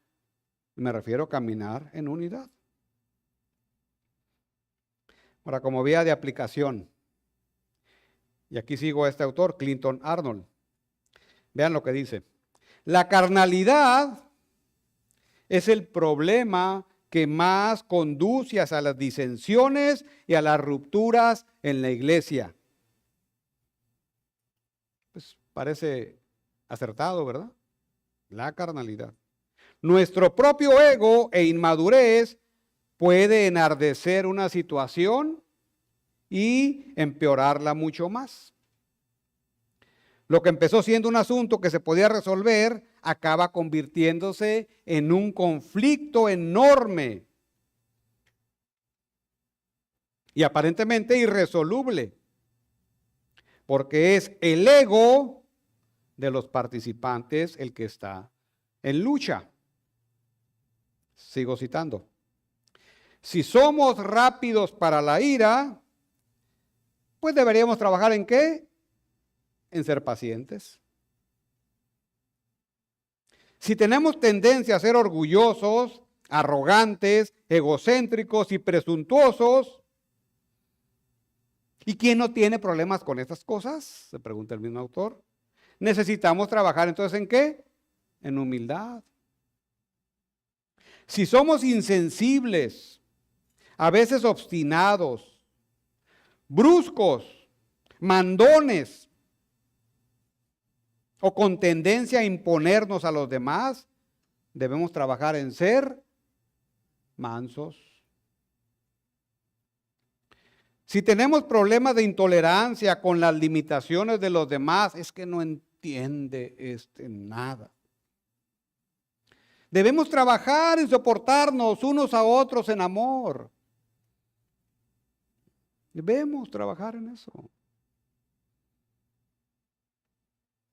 Me refiero a caminar en unidad. Ahora, como vía de aplicación, y aquí sigo a este autor, Clinton Arnold. Vean lo que dice. La carnalidad es el problema que más conduce a las disensiones y a las rupturas en la iglesia. Pues parece acertado, ¿verdad? La carnalidad. Nuestro propio ego e inmadurez puede enardecer una situación y empeorarla mucho más. Lo que empezó siendo un asunto que se podía resolver, acaba convirtiéndose en un conflicto enorme y aparentemente irresoluble, porque es el ego de los participantes el que está en lucha. Sigo citando. Si somos rápidos para la ira, pues deberíamos trabajar ¿en qué? En ser pacientes. Si tenemos tendencia a ser orgullosos, arrogantes, egocéntricos y presuntuosos, ¿y quién no tiene problemas con estas cosas? Se pregunta el mismo autor. Necesitamos trabajar entonces ¿en qué? En humildad. Si somos insensibles, a veces obstinados, bruscos, mandones o con tendencia a imponernos a los demás, debemos trabajar en ser mansos. Si tenemos problemas de intolerancia con las limitaciones de los demás, es que no entiende nada. Debemos trabajar en soportarnos unos a otros en amor. Debemos trabajar en eso.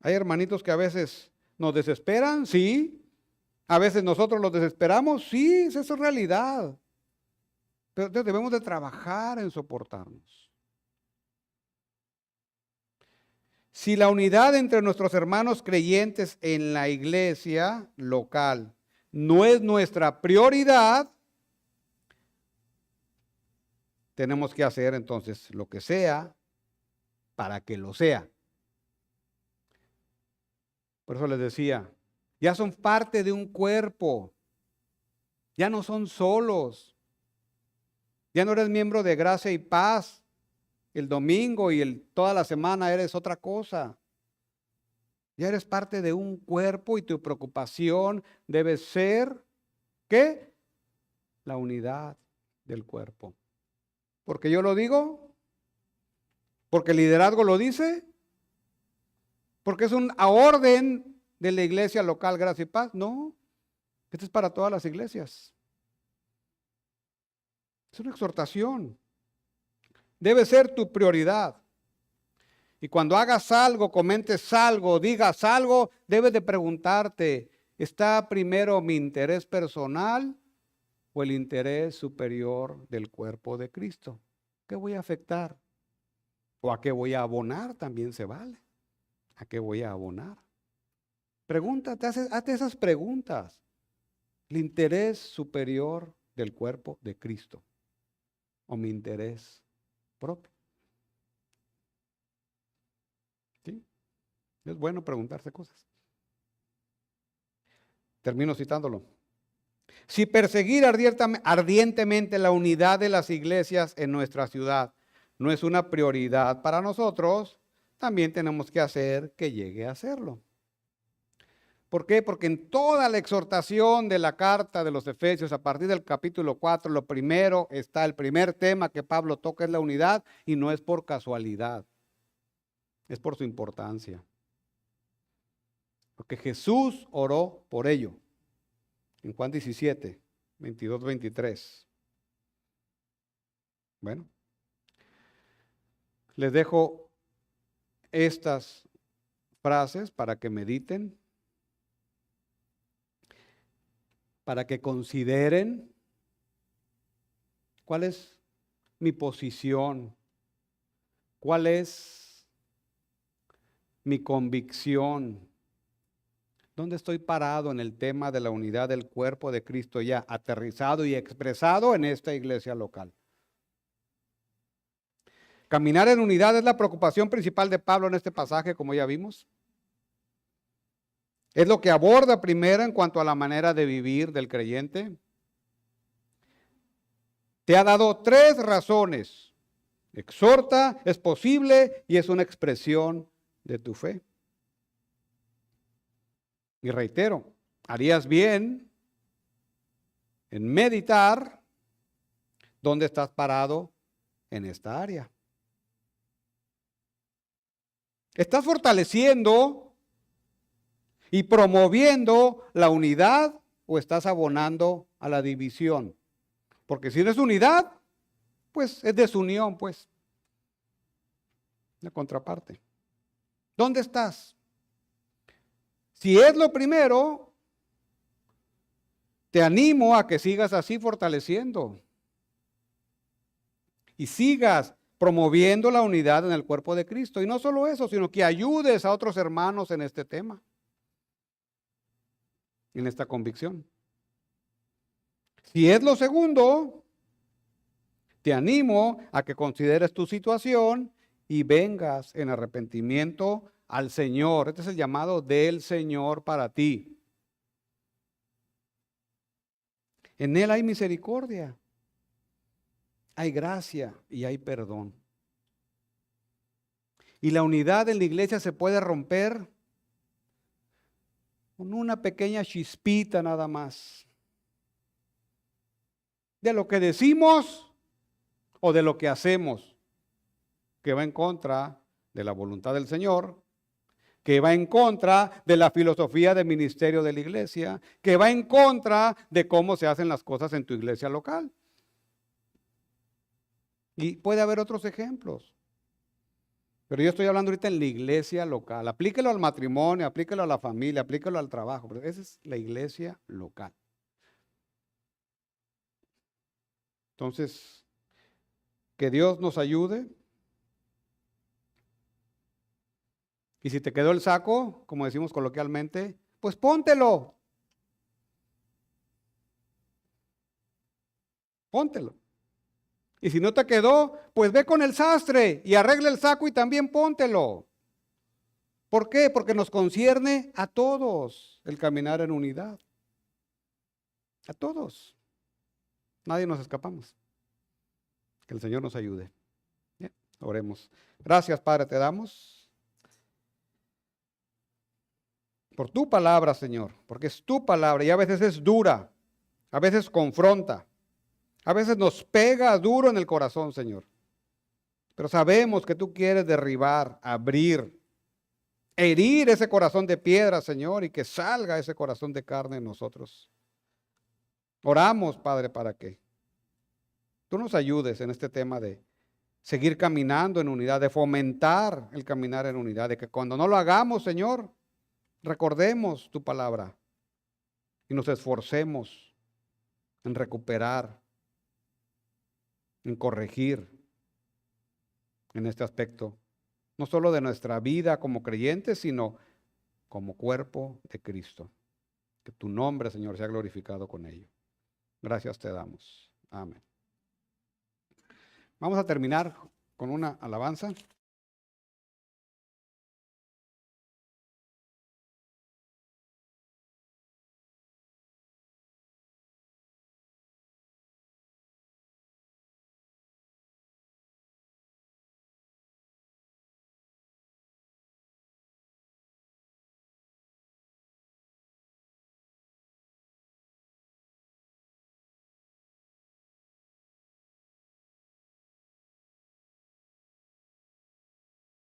Hay hermanitos que a veces nos desesperan, sí. A veces nosotros los desesperamos, sí, esa es realidad. Pero debemos de trabajar en soportarnos. Si la unidad entre nuestros hermanos creyentes en la iglesia local no es nuestra prioridad, tenemos que hacer entonces lo que sea para que lo sea. Por eso les decía, ya son parte de un cuerpo, ya no son solos, ya no eres miembro de Gracia y Paz, el domingo y toda la semana eres otra cosa. Ya eres parte de un cuerpo y tu preocupación debe ser, ¿qué? La unidad del cuerpo. ¿Porque yo lo digo? ¿Porque el liderazgo lo dice? ¿Porque es una orden de la iglesia local Gracia y Paz? No, esto es para todas las iglesias. Es una exhortación. Debe ser tu prioridad. Y cuando hagas algo, comentes algo, digas algo, debes de preguntarte, ¿está primero mi interés personal o el interés superior del cuerpo de Cristo? ¿Qué voy a afectar? ¿O a qué voy a abonar? También se vale. ¿A qué voy a abonar? Pregúntate, hazte esas preguntas. ¿El interés superior del cuerpo de Cristo o mi interés propio? ¿Sí? Es bueno preguntarse cosas. Termino citándolo. Si perseguir ardientemente la unidad de las iglesias en nuestra ciudad no es una prioridad para nosotros, también tenemos que hacer que llegue a serlo. ¿Por qué? Porque en toda la exhortación de la carta de los Efesios, a partir del capítulo 4, lo primero está, el primer tema que Pablo toca es la unidad, y no es por casualidad, es por su importancia. Porque Jesús oró por ello. En Juan 17, 22, 23. Bueno, les dejo estas frases para que mediten, para que consideren cuál es mi posición, cuál es mi convicción, dónde estoy parado en el tema de la unidad del cuerpo de Cristo ya aterrizado y expresado en esta iglesia local. Caminar en unidad es la preocupación principal de Pablo en este pasaje, como ya vimos. Es lo que aborda primero en cuanto a la manera de vivir del creyente. Te ha dado 3 razones. Exhorta, es posible y es una expresión de tu fe. Y reitero, harías bien en meditar dónde estás parado en esta área. ¿Estás fortaleciendo y promoviendo la unidad o estás abonando a la división? Porque si no es unidad, pues es desunión, pues. La contraparte. ¿Dónde estás? Si es lo primero, te animo a que sigas así fortaleciendo y sigas promoviendo la unidad en el cuerpo de Cristo. Y no solo eso, sino que ayudes a otros hermanos en este tema, en esta convicción. Si es lo segundo, te animo a que consideres tu situación y vengas en arrepentimiento al Señor. Este es el llamado del Señor para ti. En Él hay misericordia, hay gracia y hay perdón. Y la unidad en la iglesia se puede romper con una pequeña chispita nada más. De lo que decimos o de lo que hacemos, que va en contra de la voluntad del Señor, que va en contra de la filosofía de ministerio de la iglesia, que va en contra de cómo se hacen las cosas en tu iglesia local. Y puede haber otros ejemplos. Pero yo estoy hablando ahorita en la iglesia local. Aplíquelo al matrimonio, aplíquelo a la familia, aplíquelo al trabajo. Pero esa es la iglesia local. Entonces, que Dios nos ayude. Y si te quedó el saco, como decimos coloquialmente, pues póntelo. Póntelo. Y si no te quedó, pues ve con el sastre y arregla el saco y también póntelo. ¿Por qué? Porque nos concierne a todos el caminar en unidad. A todos. Nadie nos escapamos. Que el Señor nos ayude. Bien, oremos. Gracias, Padre, te damos por tu palabra, Señor, porque es tu palabra y a veces es dura, a veces confronta, a veces nos pega duro en el corazón, Señor. Pero sabemos que tú quieres derribar, abrir, herir ese corazón de piedra, Señor, y que salga ese corazón de carne en nosotros. Oramos, Padre, para que tú nos ayudes en este tema de seguir caminando en unidad, de fomentar el caminar en unidad, de que cuando no lo hagamos, Señor, recordemos tu palabra y nos esforcemos en recuperar, en corregir en este aspecto, no solo de nuestra vida como creyentes, sino como cuerpo de Cristo. Que tu nombre, Señor, sea glorificado con ello. Gracias te damos. Amén. Vamos a terminar con una alabanza.